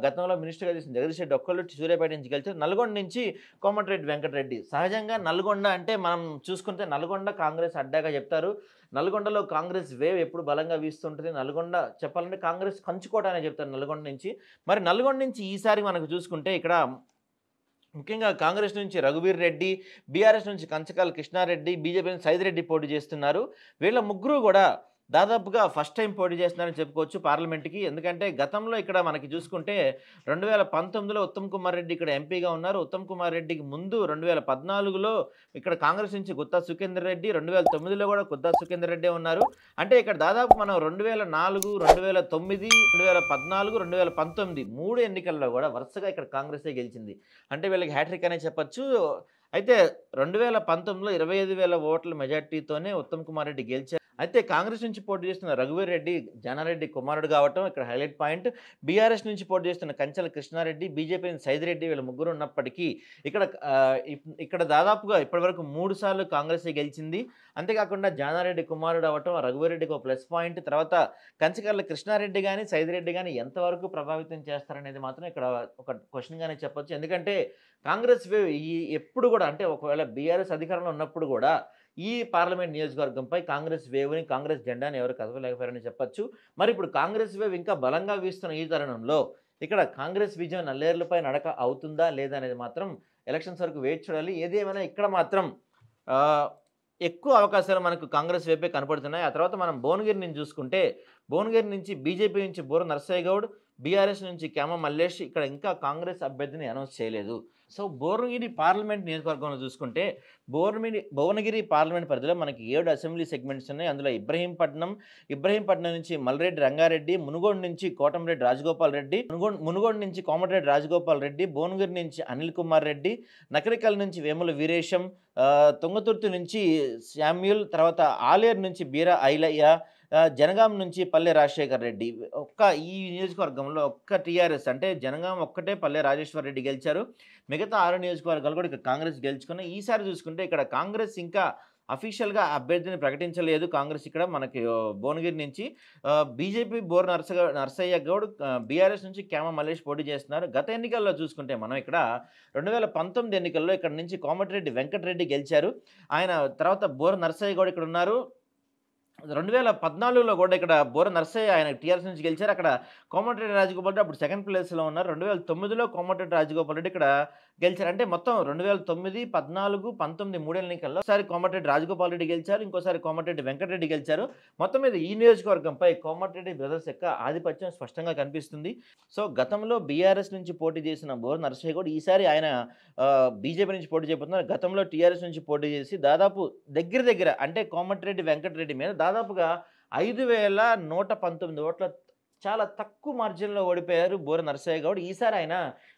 గతంలో మినిస్టర్‌గా చేసిన జగదీష్ రెడ్డి ఒక్కళ్ళు సూర్యాపేట నుంచి గెలిచారు. నల్గొండ నుంచి కోమటిరెడ్డి వెంకటరెడ్డి. సహజంగా నల్గొండ అంటే మనం చూసుకుంటే నల్గొండ కాంగ్రెస్ అడ్డాగా చెప్తారు. నల్గొండలో కాంగ్రెస్ వేవ్ ఎప్పుడు బలంగా వీస్తుంటుంది. నల్గొండ చెప్పాలంటే కాంగ్రెస్ కంచుకోట అనే చెప్తారు నల్గొండ నుంచి. మరి నల్గొండ నుంచి ఈసారి మనకు చూసుకుంటే ఇక్కడ ముఖ్యంగా కాంగ్రెస్ నుంచి రఘువీర్ రెడ్డి, బీఆర్ఎస్ నుంచి కంచకాల కృష్ణారెడ్డి, బీజేపీ నుంచి సైదిరెడ్డి పోటీ చేస్తున్నారు. వీళ్ళ ముగ్గురు కూడా దాదాపుగా ఫస్ట్ టైం పోటీ చేస్తున్నారని చెప్పుకోవచ్చు పార్లమెంట్‌కి. ఎందుకంటే గతంలో ఇక్కడ మనకి చూసుకుంటే 2019లో ఉత్తమ్ కుమార్ రెడ్డి ఇక్కడ ఎంపీగా ఉన్నారు. ఉత్తమ్ కుమార్ రెడ్డికి ముందు 2014లో ఇక్కడ కాంగ్రెస్ నుంచి గుత్తా సుఖేందర్ రెడ్డి, 2009లో కూడా గుత్తా సుఖేందర్ రెడ్డే ఉన్నారు. అంటే ఇక్కడ దాదాపు మనం 2004, 2009, 2014, 2019 3 ఎన్నికల్లో కూడా వరుసగా ఇక్కడ కాంగ్రెసే గెలిచింది. అంటే వీళ్ళకి హ్యాట్రిక్ అనే చెప్పొచ్చు. అయితే 2019లో 25,000 ఓట్ల మెజార్టీతోనే ఉత్తమ్ కుమార్ రెడ్డి గెలిచారు. అయితే కాంగ్రెస్ నుంచి పోటీ చేస్తున్న రఘువీర్ రెడ్డి జానారెడ్డి కుమారుడు కావటం ఇక్కడ హైలైట్ పాయింట్. బీఆర్ఎస్ నుంచి పోటీ చేస్తున్న కంచెల కృష్ణారెడ్డి, బీజేపీ నుంచి సైదిరెడ్డి వీళ్ళ ముగ్గురు ఉన్నప్పటికీ ఇక్కడ దాదాపుగా ఇప్పటివరకు 3 సార్లు కాంగ్రెసే గెలిచింది. అంతేకాకుండా జానారెడ్డి కుమారుడు అవ్వటం రఘువీర్ రెడ్డికి ఒక ప్లస్ పాయింట్. తర్వాత కంచకర్ల కృష్ణారెడ్డి కానీ సైదిరెడ్డి కానీ ఎంతవరకు ప్రభావితం చేస్తారనేది మాత్రం ఇక్కడ ఒక క్వశ్చన్గానే చెప్పొచ్చు. ఎందుకంటే కాంగ్రెస్ ఎప్పుడు కూడా అంటే ఒకవేళ బీఆర్ఎస్ అధికారంలో ఉన్నప్పుడు కూడా ఈ పార్లమెంట్ నియోజకవర్గంపై కాంగ్రెస్ వేవ్‌ని, కాంగ్రెస్ జెండాని ఎవరు కదపలేకపోయారని చెప్పొచ్చు. మరి ఇప్పుడు కాంగ్రెస్ వేవ్ ఇంకా బలంగా వీస్తున్న ఈ తరుణంలో ఇక్కడ కాంగ్రెస్ విజయం నల్లేరులపై నడక అవుతుందా? లేదా? అనేది మాత్రం ఎలక్షన్స్ వరకు వేచి చూడాలి. ఏదేమైనా ఇక్కడ మాత్రం ఆహ్, ఎక్కువ అవకాశాలు మనకు కాంగ్రెస్ వైపే కనపడుతున్నాయి. ఆ తర్వాత మనం భువనగిరి నుంచి చూసుకుంటే, భువనగిరి నుంచి బీజేపీ నుంచి బూర నర్సయ్య గౌడ్, బీఆర్ఎస్ నుంచి క్యామ మల్లేష్ ఇక్కడ ఇంకా కాంగ్రెస్ అభ్యర్థిని అనౌన్స్ చేయలేదు. సో, భువనగిరి పార్లమెంట్ నియోజకవర్గంలో చూసుకుంటే, భువనగిరి పార్లమెంట్ పరిధిలో మనకి 7 అసెంబ్లీ సెగ్మెంట్స్ ఉన్నాయి. అందులో ఇబ్రహీంపట్నం నుంచి మల్రెడ్డి రంగారెడ్డి, మునుగోడు నుంచి కోటంరెడ్డి రాజగోపాల్ రెడ్డి, మునుగోడు నుంచి కోమటిరెడ్డి రాజగోపాల్ రెడ్డి, భువనగిరి నుంచి అనిల్ కుమార్ రెడ్డి, నకరికల్ నుంచి వేముల వీరేశం, తుంగతుర్తి నుంచి శామ్యూల్, తర్వాత ఆలేరు నుంచి బీరా ఐలయ్య, జనగాం నుంచి పల్లె రాజశేఖర్ రెడ్డి. ఈ నియోజకవర్గంలో టీఆర్ఎస్ అంటే జనగాం ఒక్కటే పల్లె రాజేశ్వర్ రెడ్డి గెలిచారు. మిగతా 6 నియోజకవర్గాలు కూడా ఇక్కడ కాంగ్రెస్ గెలుచుకున్నాయి. ఈసారి చూసుకుంటే ఇక్కడ కాంగ్రెస్ ఇంకా అఫీషియల్‌గా అభ్యర్థిని ప్రకటించలేదు. కాంగ్రెస్ ఇక్కడ మనకి భువనగిరి నుంచి బీజేపీ బోర్ నర్సయ్య గౌడ్, బీఆర్ఎస్ నుంచి క్యామ మల్లేష్ పోటీ చేస్తున్నారు. గత ఎన్నికల్లో చూసుకుంటే మనం ఇక్కడ 2019 ఎన్నికల్లో ఇక్కడ నుంచి కోమటిరెడ్డి వెంకటరెడ్డి గెలిచారు. ఆయన తర్వాత బోర నర్సయ్య గౌడ్ ఇక్కడ ఉన్నారు. 2014లో కూడా ఇక్కడ బోర నర్సయ్య ఆయన టీఆర్ఎస్ నుంచి గెలిచారు. అక్కడ కోమటిరెడ్డి రాజగోపాల్ రెడ్డి అప్పుడు సెకండ్ ప్లేస్‌లో ఉన్నారు. 2009లో కోమటిరెడ్డి రాజగోపాల్ రెడ్డి ఇక్కడ గెలిచారు. అంటే మొత్తం 2009, 14, 19 3 ఎన్నికల్లో ఒకసారి కోమటిరెడ్డి రాజగోపాల్ రెడ్డి గెలిచారు. ఇంకోసారి కోమటిరెడ్డి వెంకటరెడ్డి గెలిచారు. మొత్తం మీద ఈ నియోజకవర్గంపై కోమటిరెడ్డి బ్రదర్స్ యొక్క ఆధిపత్యం స్పష్టంగా కనిపిస్తుంది. సో, గతంలో బీఆర్ఎస్ నుంచి పోటీ చేసిన బోర నర్సయ్య గౌడ్ ఈసారి ఆయన బీజేపీ నుంచి పోటీ చేయబోతున్నారు. గతంలో టీఆర్ఎస్ నుంచి పోటీ చేసి దాదాపు దగ్గర అంటే కోమటిరెడ్డి వెంకటరెడ్డి మీద దాదాపుగా 5,119 ఓట్ల చాలా తక్కువ మార్జిన్‌లో ఓడిపోయారు బోర నర్సయ్య గౌడ్. ఈసారి ఆయన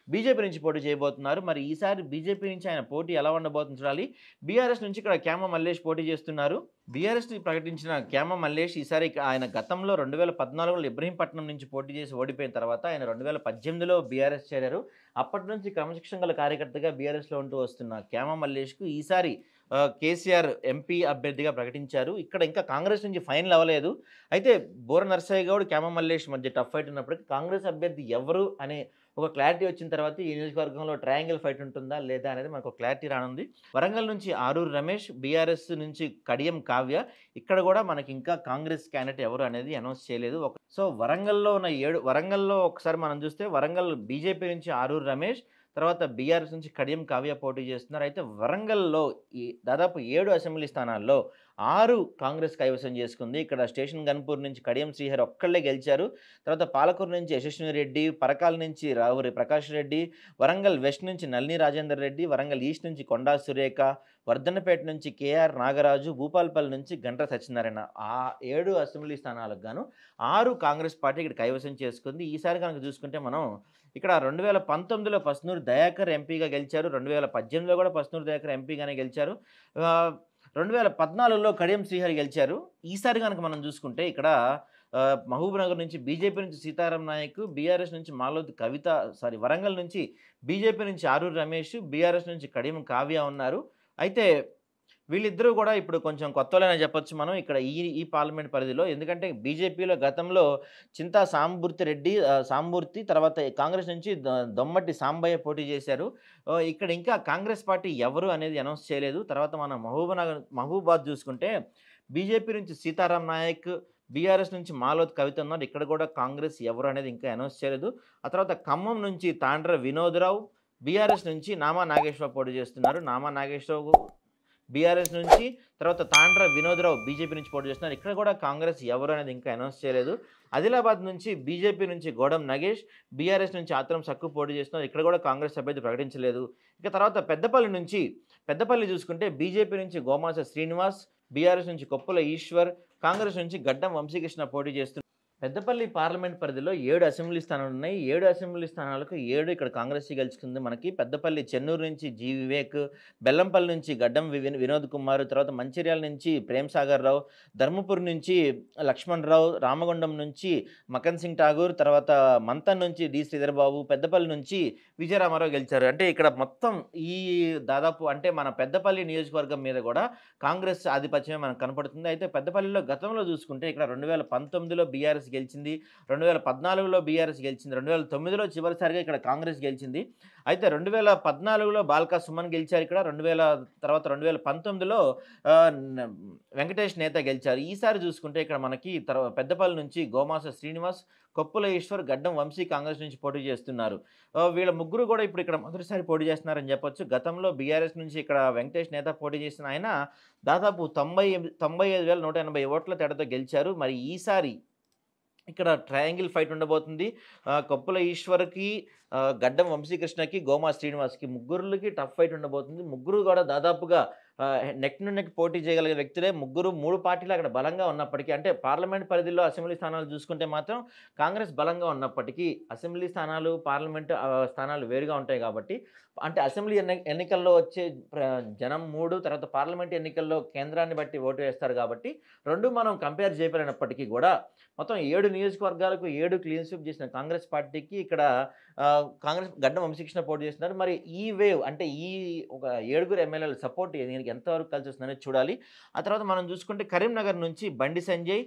బీజేపీ నుంచి పోటీ చేయబోతున్నారు. మరి ఈసారి బీజేపీ నుంచి ఆయన పోటీ ఎలా ఉండబోతుందో చూడాలి. బీఆర్ఎస్ నుంచి ఇక్కడ క్యామ మల్లేష్ పోటీ చేస్తున్నారు. బీఆర్ఎస్‌ని ప్రకటించిన క్యామ మల్లేష్ ఈసారి ఆయన గతంలో 2014లో ఇబ్రహీంపట్నం నుంచి పోటీ చేసి ఓడిపోయిన తర్వాత ఆయన 2018లో బీఆర్ఎస్ చేరారు. అప్పటి నుంచి క్రమశిక్షణ గల కార్యకర్తగా బీఆర్ఎస్‌లో ఉంటూ వస్తున్న క్యామ మల్లేష్‌కు ఈసారి కేసీఆర్ ఎంపీ అభ్యర్థిగా ప్రకటించారు. ఇక్కడ ఇంకా కాంగ్రెస్ నుంచి ఫైనల్ అవ్వలేదు. అయితే బోర నర్సయ్య గౌడ్, క్యామ మల్లేష్ మధ్య టఫ్ ఫైట్ ఉన్నప్పటికీ కాంగ్రెస్ అభ్యర్థి ఎవరు అనే ఒక క్లారిటీ వచ్చిన తర్వాత ఈ నియోజకవర్గంలో ట్రయాంగిల్ ఫైట్ ఉంటుందా లేదా అనేది మనకు క్లారిటీ రానుంది. వరంగల్ నుంచి ఆరూరు రమేష్, బీఆర్ఎస్ నుంచి కడియం కావ్య. ఇక్కడ కూడా మనకి ఇంకా కాంగ్రెస్ క్యాండిడేట్ ఎవరు అనేది అనౌన్స్ చేయలేదు. సో, వరంగల్లో ఒకసారి మనం చూస్తే వరంగల్ బీజేపీ నుంచి ఆరూరు రమేష్, తర్వాత బీఆర్ఎస్ నుంచి కడియం కావ్య పోటీ చేస్తున్నారు. అయితే వరంగల్‌లో దాదాపు 7 అసెంబ్లీ స్థానాల్లో 6 కాంగ్రెస్ కైవసం చేసుకుంది. ఇక్కడ స్టేషన్ గన్పూర్ నుంచి కడియం శ్రీహరి ఒక్కళ్ళే గెలిచారు. తర్వాత పాలకూరు నుంచి యశస్విని రెడ్డి, పరకాల నుంచి రావురి ప్రకాష్ రెడ్డి, వరంగల్ వెస్ట్ నుంచి నళిని రాజేందర్ రెడ్డి, వరంగల్ ఈస్ట్ నుంచి కొండా సురేఖ, వర్ధన్నపేట నుంచి కేఆర్ నాగరాజు, భూపాలపల్లి నుంచి గంట్ర సత్యనారాయణ. 7 అసెంబ్లీ స్థానాలకు గాను 6 కాంగ్రెస్ పార్టీ ఇక్కడ కైవసం చేసుకుంది. ఈసారి కనుక చూసుకుంటే మనం ఇక్కడ 2019లో పస్నూరు దయాకర్ ఎంపీగా గెలిచారు. 2018లో కూడా పస్నూరు దయాకర్ ఎంపీగానే గెలిచారు. 2014లో కడియం శ్రీహరి గెలిచారు. ఈసారి గనక మనం చూసుకుంటే ఇక్కడ మహబూబ్‌నగర్ నుంచి బీజేపీ నుంచి సీతారాం నాయక్, బీఆర్ఎస్ నుంచి వరంగల్ నుంచి బీజేపీ నుంచి ఆరూరు రమేష్, బీఆర్ఎస్ నుంచి కడియం కావ్య ఉన్నారు. అయితే వీళ్ళిద్దరూ కూడా ఇప్పుడు కొంచెం కొత్తోళ్ళనే చెప్పొచ్చు మనం ఇక్కడ ఈ పార్లమెంట్ పరిధిలో. ఎందుకంటే బీజేపీలో గతంలో చింతా సాంబూర్తి తర్వాత కాంగ్రెస్ నుంచి దొమ్మట్టి సాంబయ్య పోటీ చేశారు. ఇక్కడ ఇంకా కాంగ్రెస్ పార్టీ ఎవరు అనేది అనౌన్స్ చేయలేదు. తర్వాత మనం మహబూబాబాద్ చూసుకుంటే బీజేపీ నుంచి సీతారాం నాయక్, బీఆర్ఎస్ నుంచి మాలోత్ కవిత ఉన్నారు. ఇక్కడ కూడా కాంగ్రెస్ ఎవరు అనేది ఇంకా అనౌన్స్ చేయలేదు. ఆ తర్వాత ఖమ్మం నుంచి తాండ్ర వినోద్‌రావు, బీఆర్ఎస్ నుంచి నామా నాగేశ్వరరావు పోటీ చేస్తున్నారు. నామా నాగేశ్వరరావు బీఆర్ఎస్ నుంచి, తర్వాత తాండ్ర వినోద్‌రావు బీజేపీ నుంచి పోటీ చేస్తున్నారు. ఇక్కడ కూడా కాంగ్రెస్ ఎవరు అనేది ఇంకా అనౌన్స్ చేయలేదు. ఆదిలాబాద్ నుంచి బీజేపీ నుంచి గోడం నగేష్, బీఆర్ఎస్ నుంచి ఆత్రం సక్కు పోటీ చేస్తున్నారు. ఇక్కడ కూడా కాంగ్రెస్ అభ్యర్థి ప్రకటించలేదు. ఇక తర్వాత పెద్దపల్లి చూసుకుంటే బీజేపీ నుంచి గోమాస శ్రీనివాస్, బీఆర్ఎస్ నుంచి కొప్పుల ఈశ్వర్, కాంగ్రెస్ నుంచి గడ్డం వంశీకృష్ణ పోటీ చేస్తున్నారు. పెద్దపల్లి పార్లమెంట్ పరిధిలో 7 అసెంబ్లీ స్థానాలు ఉన్నాయి. 7 అసెంబ్లీ స్థానాలకు 7 ఇక్కడ కాంగ్రెస్ గెలుచుకుంది. మనకి పెద్దపల్లి చెన్నూరు నుంచి జి వివేక్, బెల్లంపల్లి నుంచి గడ్డం వినోద్ కుమార్, తర్వాత మంచిర్యాల నుంచి ప్రేమ్ సాగర్ రావు, ధర్మపురి నుంచి లక్ష్మణ్ రావు, రామగుండం నుంచి మకన్ సింగ్ ఠాగూర్, తర్వాత మంతన్ నుంచి డి శ్రీధర్ బాబు, పెద్దపల్లి నుంచి విజయరామారావు గెలిచారు. అంటే ఇక్కడ మొత్తం దాదాపు అంటే మన పెద్దపల్లి నియోజకవర్గం మీద కూడా కాంగ్రెస్ ఆధిపత్యమే మనకు కనపడుతుంది. అయితే పెద్దపల్లిలో గతంలో చూసుకుంటే ఇక్కడ 2019లో బీఆర్ఎస్ గెలిచింది. 2014లో బీఆర్ఎస్ గెలిచింది. 2009లో చివరిసారిగా ఇక్కడ కాంగ్రెస్ గెలిచింది. అయితే 2014లో బాల్కా సుమన్ గెలిచారు ఇక్కడ. తర్వాత 2019లో ఆహ్, న వెంకటేష్ నేత గెలిచారు. ఈసారి చూసుకుంటే ఇక్కడ మనకి పెద్దపల్లి నుంచి గోమాస శ్రీనివాస్, కొప్పుల ఈశ్వర్, గడ్డం వంశీ కాంగ్రెస్ నుంచి పోటీ చేస్తున్నారు. వీళ్ళ ముగ్గురు కూడా ఇప్పుడు ఇక్కడ మొదటిసారి పోటీ చేస్తున్నారని చెప్పొచ్చు. గతంలో బీఆర్ఎస్ నుంచి ఇక్కడ వెంకటేష్ నేత పోటీ చేసిన ఆయన దాదాపు 95,180 ఓట్ల తేడాతో గెలిచారు. మరి ఈసారి ఇక్కడ ట్రయాంగిల్ ఫైట్ ఉండబోతుంది. కొప్పుల ఈశ్వర్‌కి, గడ్డం వంశీకృష్ణకి, గోమా శ్రీనివాస్‌కి ముగ్గురికి టఫ్ ఫైట్ ఉండబోతుంది. ముగ్గురు కూడా దాదాపుగా నెక్ టు నెక్ పోటీ చేయగలిగే వ్యక్తులే. ముగ్గురు 3 పార్టీలు అక్కడ బలంగా ఉన్నప్పటికీ, అంటే పార్లమెంట్ పరిధిలో అసెంబ్లీ స్థానాలు చూసుకుంటే మాత్రం కాంగ్రెస్ బలంగా ఉన్నప్పటికీ, అసెంబ్లీ స్థానాలు, పార్లమెంట్ స్థానాలు వేరుగా ఉంటాయి కాబట్టి, అంటే అసెంబ్లీ ఎన్నికల్లో వచ్చే జనం 3, తర్వాత పార్లమెంట్ ఎన్నికల్లో కేంద్రాన్ని బట్టి ఓటు వేస్తారు కాబట్టి, 2 మనం కంపేర్ చేయలేనప్పటికీ కూడా మొత్తం 7 నియోజకవర్గాలకు 7 క్లీన్ స్వీప్ చేసిన కాంగ్రెస్ పార్టీకి ఇక్కడ కాంగ్రెస్ గడ్డం వంశీకృష్ణ పోటీ చేస్తున్నారు. మరి ఈ వేవ్ అంటే ఒక 7 ఎమ్మెల్యేల సపోర్ట్ దీనికి ఎంతవరకు కలిసొస్తుందనేది చూడాలి. ఆ తర్వాత మనం చూసుకుంటే కరీంనగర్ నుంచి బండి సంజయ్,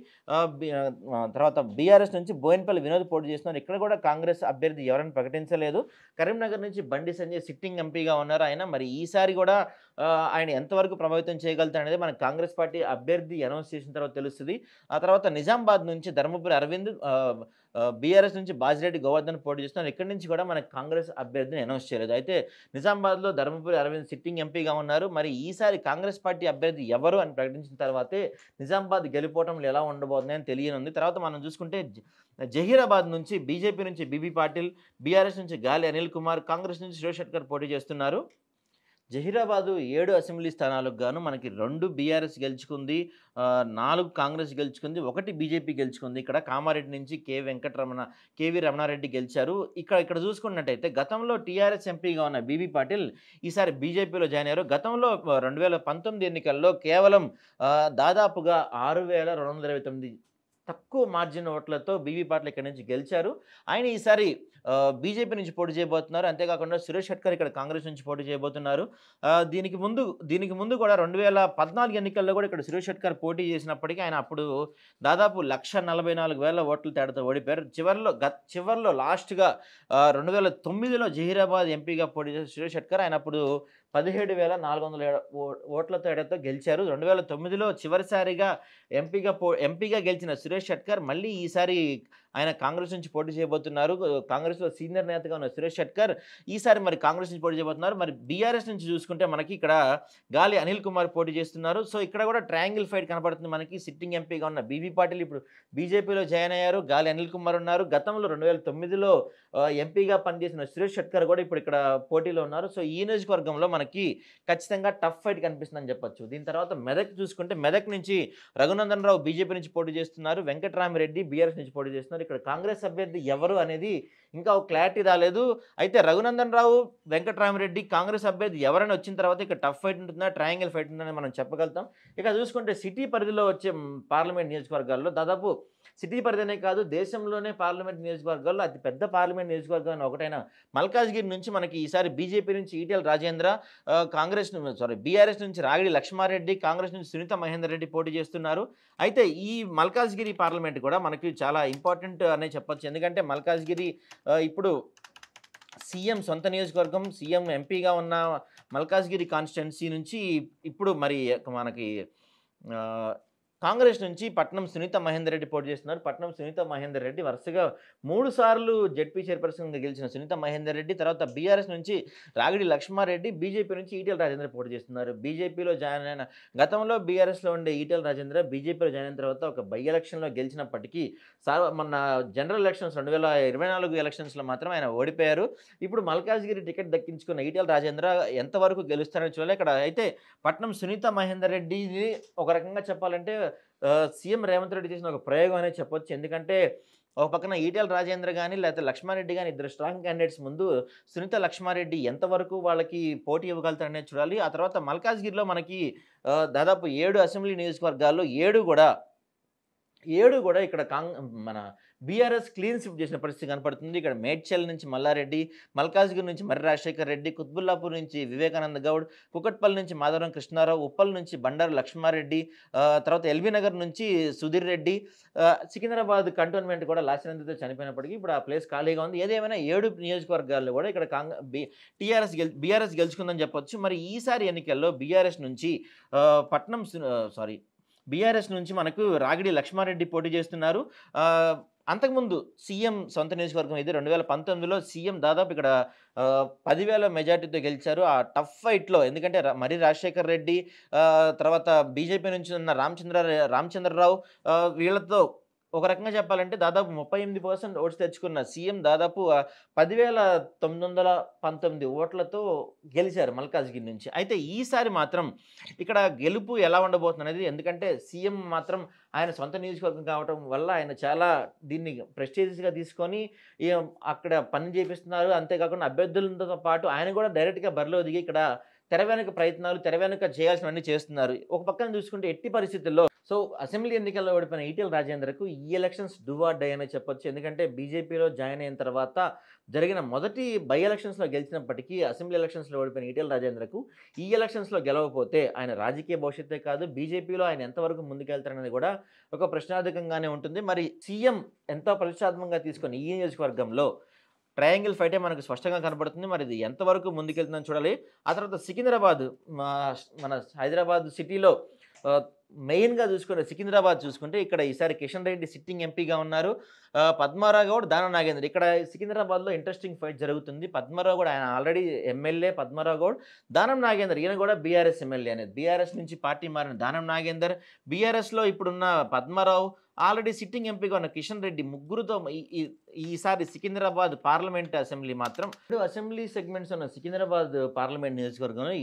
తర్వాత బీఆర్ఎస్ నుంచి బోయినపల్లి వినోద్ పోటీ చేస్తున్నారు. ఇక్కడ కూడా కాంగ్రెస్ అభ్యర్థి ఎవరైనా ప్రకటించలేదు. కరీంనగర్ నుంచి బండి సంజయ్ సిట్టింగ్ ఎంపీగా ఉన్నారు ఆయన. మరి ఈసారి కూడా ఆయన ఎంతవరకు ప్రభావితం చేయగలుగుతారనేది మనకు కాంగ్రెస్ పార్టీ అభ్యర్థి అనౌన్స్ చేసిన తర్వాత తెలుస్తది. ఆ తర్వాత నిజామాబాద్ నుంచి ధర్మపురి అరవింద్, బీఆర్ఎస్ నుంచి బాజిరెడ్డి గోవర్ధన్ పోటీ చేస్తున్నారు. ఇక్కడి నుంచి కూడా మనకు కాంగ్రెస్ అభ్యర్థిని అనౌన్స్ చేయలేదు. అయితే నిజామాబాద్‌లో ధర్మపురి అరవింద్ సిట్టింగ్ ఎంపీగా ఉన్నారు. మరి ఈసారి కాంగ్రెస్ పార్టీ అభ్యర్థి ఎవరు అని ప్రకటించిన తర్వాతే నిజామాబాద్ గెలుపోవటంలు ఎలా ఉండబోతున్నాయని తెలియనుంది. తర్వాత మనం చూసుకుంటే జహీరాబాద్ నుంచి బీజేపీ నుంచి బీబీ పాటిల్, బీఆర్ఎస్ నుంచి గాలి అనిల్ కుమార్, కాంగ్రెస్ నుంచి సురేష్ షెట్కర్ పోటీ చేస్తున్నారు. జహీరాబాదు 7 అసెంబ్లీ స్థానాలకు గాను మనకి 2 బీఆర్ఎస్ గెలుచుకుంది, 4 కాంగ్రెస్ గెలుచుకుంది, 1 బీజేపీ గెలుచుకుంది. ఇక్కడ కామారెడ్డి నుంచి కేవీ రమణారెడ్డి గెలిచారు. ఇక్కడ చూసుకున్నట్టయితే గతంలో టీఆర్ఎస్ ఎంపీగా ఉన్న బీబీ పాటిల్ ఈసారి బీజేపీలో జాయిన్ అయ్యారు. గతంలో 2019 ఎన్నికల్లో కేవలం దాదాపుగా 6,229 తక్కువ మార్జిన్ ఓట్లతో బీబీ పాటిల్ ఇక్కడి నుంచి గెలిచారు. ఆయన ఈసారి బీజేపీ నుంచి పోటీ చేయబోతున్నారు. అంతేకాకుండా సురేష్ షెట్కర్ ఇక్కడ కాంగ్రెస్ నుంచి పోటీ చేయబోతున్నారు. దీనికి ముందు కూడా 2014 ఎన్నికల్లో కూడా ఇక్కడ సురేష్ షెట్కర్ పోటీ చేసినప్పటికీ ఆయన అప్పుడు దాదాపు 1,44,000 ఓట్ల తేడాతో ఓడిపోయారు. చివర్లో లాస్ట్‌గా 2009లో జహీరాబాద్ ఎంపీగా పోటీ చేసిన సురేష్ షెట్కర్ ఆయన అప్పుడు 17,407 ఓట్ల తేడాతో గెలిచారు. 2009లో చివరిసారిగా ఎంపీగా గెలిచిన సురేష్ షెట్కర్ మళ్ళీ ఈసారి ఆయన కాంగ్రెస్ నుంచి పోటీ చేయబోతున్నారు. కాంగ్రెస్‌లో సీనియర్ నేతగా ఉన్న సురేష్ షెట్కర్ ఈసారి మరి కాంగ్రెస్ నుంచి పోటీ చేయబోతున్నారు. మరి బీఆర్ఎస్ నుంచి చూసుకుంటే మనకి ఇక్కడ గాలి అనిల్ కుమార్ పోటీ చేస్తున్నారు. సో ఇక్కడ కూడా ట్రయాంగిల్ ఫైట్ కనపడుతుంది మనకి. సిట్టింగ్ ఎంపీగా ఉన్న బీబీ పాటిల్ ఇప్పుడు బీజేపీలో జాయిన్ అయ్యారు. గాలి అనిల్ కుమార్ ఉన్నారు. గతంలో 2009లో ఎంపీగా పనిచేసిన సురేష్ షెట్కర్ కూడా ఇప్పుడు ఇక్కడ పోటీలో ఉన్నారు. సో ఈ నియోజకవర్గంలో మనకి ఖచ్చితంగా టఫ్ ఫైట్ కనిపిస్తుందని చెప్పొచ్చు. దీని తర్వాత మెదక్ చూసుకుంటే మెదక్ నుంచి రఘునందన్ రావు బీజేపీ నుంచి పోటీ చేస్తున్నారు. వెంకట్రామిరెడ్డి బీఆర్ఎస్ నుంచి పోటీ చేస్తున్నారు. ఇక్కడ కాంగ్రెస్ అభ్యర్థి ఎవరు అనేది ఇంకా ఒక క్లారిటీ రాలేదు. అయితే రఘునందన్ రావు, వెంకట్రామిరెడ్డి కాంగ్రెస్ అభ్యర్థి ఎవరైనా వచ్చిన తర్వాత ఇక్కడ టఫ్ ఫైట్ ఉంటుందా, ట్రయాంగిల్ ఫైట్ ఉంటుందని మనం చెప్పగలుగుతాం. ఇక చూసుకుంటే సిటీ పరిధిలో వచ్చే పార్లమెంట్ నియోజకవర్గాల్లో దాదాపు సిటీ పరిధినే కాదు దేశంలోనే పార్లమెంట్ నియోజకవర్గాల్లో అతి పెద్ద పార్లమెంట్ నియోజకవర్గం ఒకటైన మల్కాజ్గిరి నుంచి మనకి ఈసారి బీజేపీ నుంచి ఈటెల రాజేంద్ర, బీఆర్ఎస్ నుంచి రాగిడి లక్ష్మారెడ్డి, కాంగ్రెస్ నుంచి సునీత మహేందర్ రెడ్డి పోటీ చేస్తున్నారు. అయితే ఈ మల్కాజ్గిరి పార్లమెంట్ కూడా మనకి చాలా ఇంపార్టెంట్ అనే చెప్పొచ్చు. ఎందుకంటే మల్కాజ్గిరి ఇప్పుడు సీఎం సొంత నియోజకవర్గం. సీఎం ఎంపీగా ఉన్న మల్కాజ్గిరి కాన్స్టిట్యున్సీ నుంచి ఇప్పుడు మరి మనకి కాంగ్రెస్ నుంచి పట్నం సునీత మహేందర్ రెడ్డి పోటీ చేస్తున్నారు. పట్నం సునీత మహేందర్ రెడ్డి వరుసగా 3 సార్లు జెడ్పీ చైర్పర్సన్గా గెలిచిన సునీత మహేందర్ రెడ్డి, తర్వాత బీఆర్ఎస్ నుంచి రాగిడి లక్ష్మారెడ్డి, బీజేపీ నుంచి ఈటెల రాజేంద్ర పోటీ చేస్తున్నారు. బీజేపీలో జాయిన్ అయిన గతంలో బీఆర్ఎస్లో ఉండే ఈటెల రాజేంద్ర బీజేపీలో జాయిన్ అయిన తర్వాత ఒక బై ఎలక్షన్లో గెలిచినప్పటికీ మొన్న జనరల్ ఎలక్షన్స్ 2024 ఎలక్షన్స్లో మాత్రం ఆయన ఓడిపోయారు. ఇప్పుడు మల్కాజ్గిరి టికెట్ దక్కించుకున్న ఈటెల రాజేంద్ర ఎంతవరకు గెలుస్తారని చూడాలి. ఇక్కడ అయితే పట్నం సునీత మహేందర్ రెడ్డిని ఒక రకంగా చెప్పాలంటే సీఎం రేవంత్ రెడ్డి చేసిన ఒక ప్రయోగం అనేది చెప్పొచ్చు. ఎందుకంటే ఒక పక్కన ఈటెల రాజేంద్ర కానీ లేకపోతే లక్ష్మారెడ్డి కానీ ఇద్దరు స్ట్రాంగ్ క్యాండిడేట్స్ ముందు సునీత లక్ష్మారెడ్డి ఎంతవరకు వాళ్ళకి పోటీ ఇవ్వగలుగుతారనేది చూడాలి. ఆ తర్వాత మల్కాజ్గిరిలో మనకి దాదాపు 7 అసెంబ్లీ నియోజకవర్గాల్లో 7 కూడా 7 కూడా ఇక్కడ మన బీఆర్ఎస్ క్లీన్ స్వీప్ చేసిన పరిస్థితి కనపడుతుంది. ఇక్కడ మేడ్చల్ నుంచి మల్లారెడ్డి, మల్కాజ్గిరి నుంచి మర్రి రాజశేఖర్ రెడ్డి, కుత్బుల్లాపూర్ నుంచి వివేకానంద గౌడ్, కూకట్పల్లి నుంచి మాధవరం కృష్ణారావు, ఉప్పల్ నుంచి బండారు లక్ష్మారెడ్డి, తర్వాత ఎల్బీ నగర్ నుంచి సుధీర్ రెడ్డి, సికింద్రాబాద్ కంటోన్మెంట్ కూడా లాసినందుతో చనిపోయినప్పటికీ ఇప్పుడు ఆ ప్లేస్ ఖాళీగా ఉంది. ఏదేమైనా 7 నియోజకవర్గాల్లో కూడా ఇక్కడ బీఆర్ఎస్ గెలుచుకుందని చెప్పొచ్చు. మరి ఈసారి ఎన్నికల్లో బీఆర్ఎస్ నుంచి మనకు రాగిడి లక్ష్మారెడ్డి పోటీ చేస్తున్నారు. అంతకుముందు సీఎం సొంత నియోజకవర్గం ఇది. 2019లో సీఎం దాదాపు ఇక్కడ 10,000 మెజార్టీతో గెలిచారు. ఆ టఫ్ ఫైట్‌లో ఎందుకంటే మర్రి రాజశేఖర్ రెడ్డి, తర్వాత బీజేపీ నుంచి ఉన్న రామచంద్రరావు, వీళ్ళతో ఒక రకంగా చెప్పాలంటే దాదాపు 38% ఓట్స్ తెచ్చుకున్న సీఎం దాదాపు 10,919 ఓట్లతో గెలిచారు మల్కాజ్గిరి నుంచి. అయితే ఈసారి మాత్రం ఇక్కడ గెలుపు ఎలా ఉండబోతుందనేది, ఎందుకంటే సీఎం మాత్రం ఆయన సొంత నియోజకవర్గం కావటం వల్ల ఆయన చాలా దీన్ని ప్రెస్టీజియస్‌గా తీసుకొని అక్కడ పని చేపిస్తున్నారు. అంతేకాకుండా అభ్యర్థులతో పాటు ఆయన కూడా డైరెక్ట్‌గా బరిలో దిగి ఇక్కడ తెర వెనుక చేయాల్సినవన్నీ చేస్తున్నారు. ఒక పక్కన చూసుకుంటే ఎట్టి పరిస్థితుల్లో అసెంబ్లీ ఎన్నికల్లో ఓడిపోయిన ఈటెల రాజేందర్‌కు ఈ ఎలక్షన్స్ డూ ఆర్ డై అనే చెప్పొచ్చు. ఎందుకంటే బీజేపీలో జాయిన్ అయిన తర్వాత జరిగిన మొదటి బై ఎలక్షన్స్‌లో గెలిచినప్పటికీ అసెంబ్లీ ఎలక్షన్స్‌లో ఓడిపోయిన ఈటెల రాజేందర్‌కు ఈ ఎలక్షన్స్‌లో గెలవకపోతే ఆయన రాజకీయ భవిష్యత్తే కాదు, బీజేపీలో ఆయన ఎంతవరకు ముందుకెళ్తారనేది కూడా ఒక ప్రశ్నార్థకంగానే ఉంటుంది. మరి సీఎం ఎంతో ప్రతిష్టాత్మకంగా తీసుకొని ఈ నియోజకవర్గంలో ట్రయాంగిల్ ఫైటే మనకు స్పష్టంగా కనపడుతుంది. మరి ఇది ఎంతవరకు ముందుకెళ్తుందని చూడాలి. ఆ తర్వాత మన హైదరాబాద్ సిటీలో మెయిన్‌గా సికింద్రాబాద్ చూసుకుంటే ఇక్కడ ఈసారి కిషన్ రెడ్డి సిట్టింగ్ ఎంపీగా ఉన్నారు. పద్మారావు గౌడ్, దానం నాగేందర్. ఇక్కడ సికింద్రాబాద్‌లో ఇంట్రెస్టింగ్ ఫైట్ జరుగుతుంది. పద్మారావు గౌడ్ ఆయన ఆల్రెడీ ఎమ్మెల్యే పద్మారావు గౌడ్. దానం నాగేందర్ ఈయన కూడా బీఆర్ఎస్ ఎమ్మెల్యే అనేది. బీఆర్ఎస్ నుంచి పార్టీ మారిన దానం నాగేందర్, బీఆర్ఎస్‌లో ఇప్పుడున్న పద్మారావు, ఆల్రెడీ సిట్టింగ్ ఎంపీగా ఉన్న కిషన్ రెడ్డి, ముగ్గురుతో ఈసారి సికింద్రాబాద్ పార్లమెంట్ అసెంబ్లీ మాత్రం 7 అసెంబ్లీ సెగ్మెంట్స్ ఉన్న సికింద్రాబాద్ పార్లమెంట్ నియోజకవర్గంలో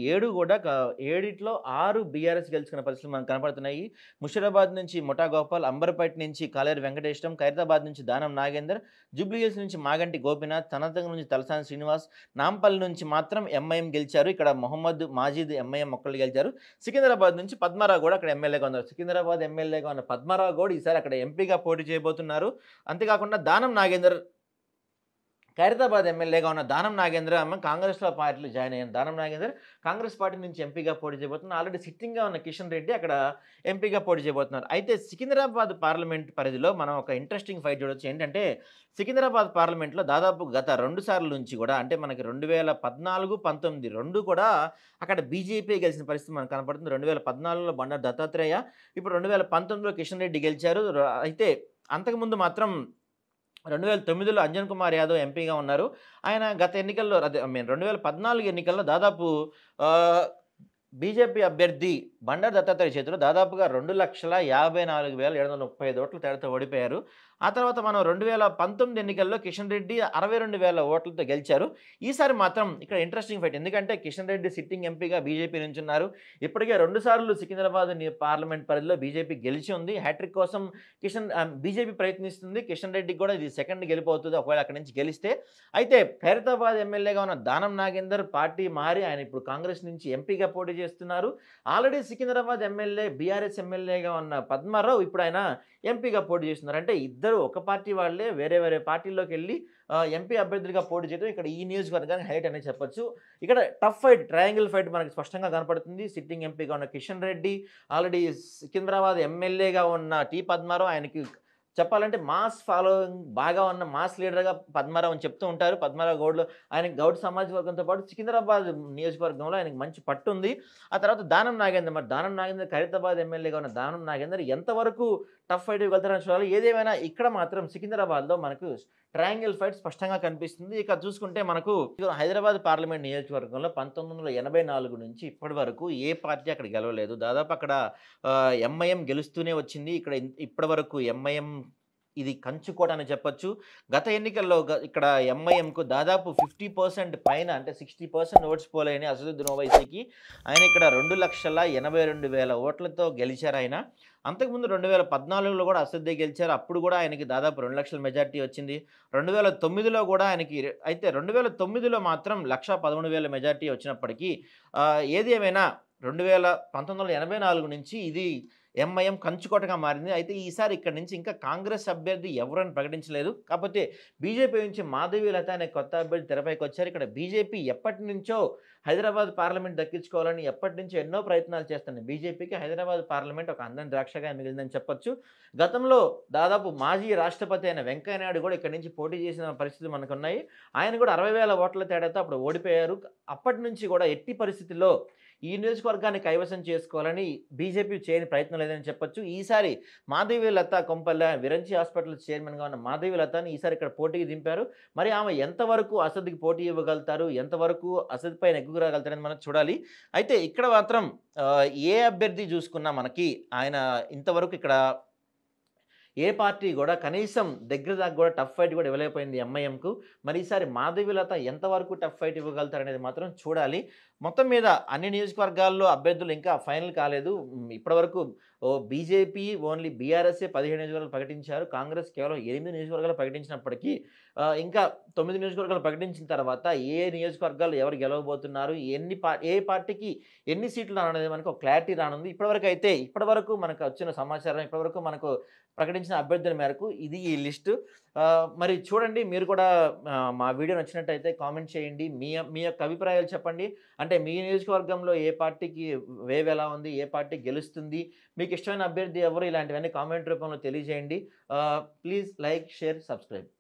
7 బీఆర్ఎస్ గెలుచుకున్న పరిస్థితులు మనకు కనపడుతున్నాయి. ముషీరాబాద్ నుంచి ముఠా గోపాల్, అంబర్పేట నుంచి కాలేరు వెంకటేశ్వరం, ఖైరతాబాద్ నుంచి దానం నాగేందర్, జూబ్లీహిల్స్ నుంచి మాగంటి గోపీనాథ్, తనతంగ నుంచి తలసాని శ్రీనివాస్, నాంపల్లి నుంచి మాత్రం ఎంఐఎం గెలిచారు. ఇక్కడ మొహమ్మద్ మాజీద్ ఎంఐఎం ఒక్కళ్ళు గెలిచారు. సికింద్రాబాద్ నుంచి పద్మారావు కూడా అక్కడ ఎమ్మెల్యేగా ఉన్నారు. సికింద్రాబాద్ ఎమ్మెల్యేగా ఉన్న పద్మారావు కూడా ఈసారి అక్కడ ఎంపీగా పోటీ చేయబోతున్నారు. అంతేకాకుండా దానం నాగేందర్, ఖైరతాబాద్ ఎమ్మెల్యేగా ఉన్న దానం నాగేంద్ర కాంగ్రెస్లో పార్టీలో జాయిన్ అయ్యారు. దానం నాగేందర్ కాంగ్రెస్ పార్టీ నుంచి ఎంపీగా పోటీ చేయబోతున్నారు. ఆల్రెడీ సిట్టింగ్గా ఉన్న కిషన్ రెడ్డి అక్కడ ఎంపీగా పోటీ చేయబోతున్నారు. అయితే సికింద్రాబాద్ పార్లమెంట్ పరిధిలో మనం ఒక ఇంట్రెస్టింగ్ ఫైట్ చూడొచ్చు. ఏంటంటే సికింద్రాబాద్ పార్లమెంట్లో దాదాపు గత 2 సార్ల నుంచి కూడా, అంటే మనకి 2014, 19 2 కూడా అక్కడ బీజేపీ గెలిచిన పరిస్థితి మనకు కనపడుతుంది. 2014లో బండారు దత్తాత్రేయ, ఇప్పుడు 2019లో కిషన్ రెడ్డి గెలిచారు. అయితే అంతకుముందు మాత్రం 2009లో అంజన్ కుమార్ యాదవ్ ఎంపీగా ఉన్నారు. ఆయన గత ఎన్నికల్లో 2014 ఎన్నికల్లో దాదాపు బీజేపీ అభ్యర్థి బండారు దత్తాత్రేయ చేతిలో దాదాపుగా 2,54,735 ఓట్ల తేడాతో ఓడిపోయారు. ఆ తర్వాత మనం 2019 ఎన్నికల్లో కిషన్ రెడ్డి 62,000 ఓట్లతో గెలిచారు. ఈసారి మాత్రం ఇక్కడ ఇంట్రెస్టింగ్ ఫైట్. ఎందుకంటే కిషన్ రెడ్డి సిట్టింగ్ ఎంపీగా బీజేపీ నుంచి ఉన్నారు. ఇప్పటికే 2 సార్లు సికింద్రాబాద్ పార్లమెంట్ పరిధిలో బీజేపీ గెలిచి ఉంది. హ్యాట్రిక్ కోసం బీజేపీ ప్రయత్నిస్తుంది. కిషన్ రెడ్డికి కూడా ఇది సెకండ్ గెలుపు అవుతుంది ఒకవేళ అక్కడి నుంచి గెలిస్తే. అయితే ఖైరతాబాద్ ఎమ్మెల్యేగా ఉన్న దానం నాగేందర్ పార్టీ మారి ఆయన ఇప్పుడు కాంగ్రెస్ నుంచి ఎంపీగా పోటీ చేస్తున్నారు. ఆల్రెడీ సికింద్రాబాద్ ఎమ్మెల్యే బీఆర్ఎస్ ఎమ్మెల్యేగా ఉన్న పద్మారావు ఇప్పుడు ఆయన ఎంపీగా పోటీ చేస్తున్నారు. అంటే ఇద్దరు ఒక పార్టీ వాళ్ళే వేరే వేరే పార్టీల్లోకి వెళ్ళి ఎంపీ అభ్యర్థులుగా పోటీ చేయడం ఇక్కడ ఈ నియోజకవర్గానికి హైలైట్ అనేది చెప్పొచ్చు. ఇక్కడ టఫ్ ఫైట్, ట్రయాంగిల్ ఫైట్ మనకి స్పష్టంగా కనపడుతుంది. సిట్టింగ్ ఎంపీగా ఉన్న కిషన్ రెడ్డి, ఆల్రెడీ సికింద్రాబాద్ ఎమ్మెల్యేగా ఉన్న టీ పద్మారావు, ఆయనకి చెప్పాలంటే మాస్ ఫాలోయింగ్ బాగా ఉన్న మాస్ లీడర్గా పద్మారావు అని చెప్తూ ఉంటారు. పద్మారావు గౌడ్లో ఆయన గౌడ్ సమాజ వర్గంతో పాటు సికింద్రాబాద్ నియోజకవర్గంలో ఆయనకు మంచి పట్టు ఉంది. ఆ తర్వాత దానం నాగేందర్, మరి దానం నాగేందర్ ఖైరతాబాద్ ఎమ్మెల్యేగా ఉన్న దానం నాగేందర్ ఎంతవరకు టఫ్ ఫైట్ వెళ్తారని చూడాలి. ఏదేమైనా ఇక్కడ మాత్రం సికింద్రాబాద్లో మనకు ట్రయాంగిల్ ఫైట్ స్పష్టంగా కనిపిస్తుంది. ఇక చూసుకుంటే మనకు హైదరాబాద్ పార్లమెంట్ నియోజకవర్గంలో 1984 నుంచి ఇప్పటి వరకు ఏ పార్టీ అక్కడ గెలవలేదు. దాదాపు అక్కడ ఎంఐఎం గెలుస్తూనే వచ్చింది. ఇప్పటి వరకు ఎంఐఎం ఇది కంచుకోట అని చెప్పొచ్చు. గత ఎన్నికల్లో ఇక్కడ ఎంఐఎంకు దాదాపు 50% పైన, అంటే 60% ఓట్స్ పోలేని అసదుద్దీన్ ఓవైసీకి ఆయన ఇక్కడ 2,82,000 ఓట్లతో గెలిచారు ఆయన. అంతకుముందు 2014లో కూడా అసదుద్దీన్ గెలిచారు. అప్పుడు కూడా ఆయనకి దాదాపు 2 లక్షల మెజార్టీ వచ్చింది. 2009లో కూడా ఆయనకి, అయితే 2009లో మాత్రం 1,13,000 మెజార్టీ వచ్చినప్పటికీ ఏది ఏమైనా 1984 నుంచి ఇది ఎంఐఎం కంచుకోటగా మారింది. అయితే ఈసారి ఇక్కడి నుంచి ఇంకా కాంగ్రెస్ అభ్యర్థి ఎవరని ప్రకటించలేదు. కాకపోతే బీజేపీ నుంచి మాధవీలత అనే కొత్త అభ్యర్థి తెరపైకొచ్చారు. ఇక్కడ బీజేపీ ఎప్పటినుంచో హైదరాబాద్ పార్లమెంట్ దక్కించుకోవాలని ఎప్పటినుంచో ఎన్నో ప్రయత్నాలు చేస్తుంది. బీజేపీకి హైదరాబాద్ పార్లమెంట్ ఒక అందని ద్రాక్షగా మిగిలిందని చెప్పొచ్చు. గతంలో దాదాపు మాజీ రాష్ట్రపతి అయిన వెంకయ్య నాయుడు కూడా ఇక్కడి నుంచి పోటీ చేసిన పరిస్థితులు మనకున్నాయి. ఆయన కూడా 60,000 ఓట్ల తేడాతో అప్పుడు ఓడిపోయారు. అప్పటి నుంచి కూడా ఎట్టి పరిస్థితుల్లో ఈ నియోజకవర్గాన్ని కైవసం చేసుకోవాలని బీజేపీ చేయని ప్రయత్నం లేదని చెప్పొచ్చు. ఈసారి మాధవీలత కొంపల్లి విరంచి హాస్పిటల్ చైర్మన్‌గా ఉన్న మాధవీలతని ఈసారి ఇక్కడ పోటీకి దింపారు. మరి ఆమె ఎంతవరకు అసద్‌కి పోటీ ఇవ్వగలుగుతారు? ఎంతవరకు అసద్ పైన ఎగ్గుకు రాగలుగుతారని మనం చూడాలి. అయితే ఇక్కడ మాత్రం ఏ అభ్యర్థి చూసుకున్నా మనకి ఆయన ఇంతవరకు ఇక్కడ ఏ పార్టీ కూడా కనీసం దగ్గర దాకా కూడా టఫ్ ఫైట్ కూడా ఇవ్వలేకపోయింది ఎంఐఎంకు. మరి ఈసారి మాధవీలత ఎంతవరకు టఫ్ ఫైట్ ఇవ్వగలుగుతారనేది మాత్రం చూడాలి. మొత్తం మీద అన్ని నియోజకవర్గాల్లో అభ్యర్థులు ఇంకా ఫైనల్ కాలేదు. ఇప్పటివరకు బీజేపీ ఓన్లీ బీఆర్ఎస్ఏ 17 నియోజకవర్గాలు ప్రకటించారు. కాంగ్రెస్ కేవలం 8 నియోజకవర్గాలు ప్రకటించినప్పటికీ ఇంకా 9 నియోజకవర్గాలు ప్రకటించిన తర్వాత ఏ నియోజకవర్గాలు ఎవరు గెలవబోతున్నారు, ఏ పార్టీకి ఎన్ని సీట్లు రానున్నది మనకు ఒక క్లారిటీ రానుంది. ఇప్పటివరకు మనకు వచ్చిన సమాచారం, ఇప్పటివరకు మనకు ప్రకటించిన అభ్యర్థుల మేరకు ఇది ఈ లిస్టు. మరి చూడండి, మీరు కూడా మా వీడియో నచ్చినట్టయితే కామెంట్ చేయండి. మీ యొక్క అభిప్రాయాలు చెప్పండి. అంటే మీ నియోజకవర్గంలో ఏ పార్టీకి వేవ్ ఎలా ఉంది, ఏ పార్టీ గెలుస్తుంది, మీకు ఇష్టమైన అభ్యర్థి ఎవరు, ఇలాంటివన్నీ కామెంట్ రూపంలో తెలియజేయండి. Please like, share, subscribe.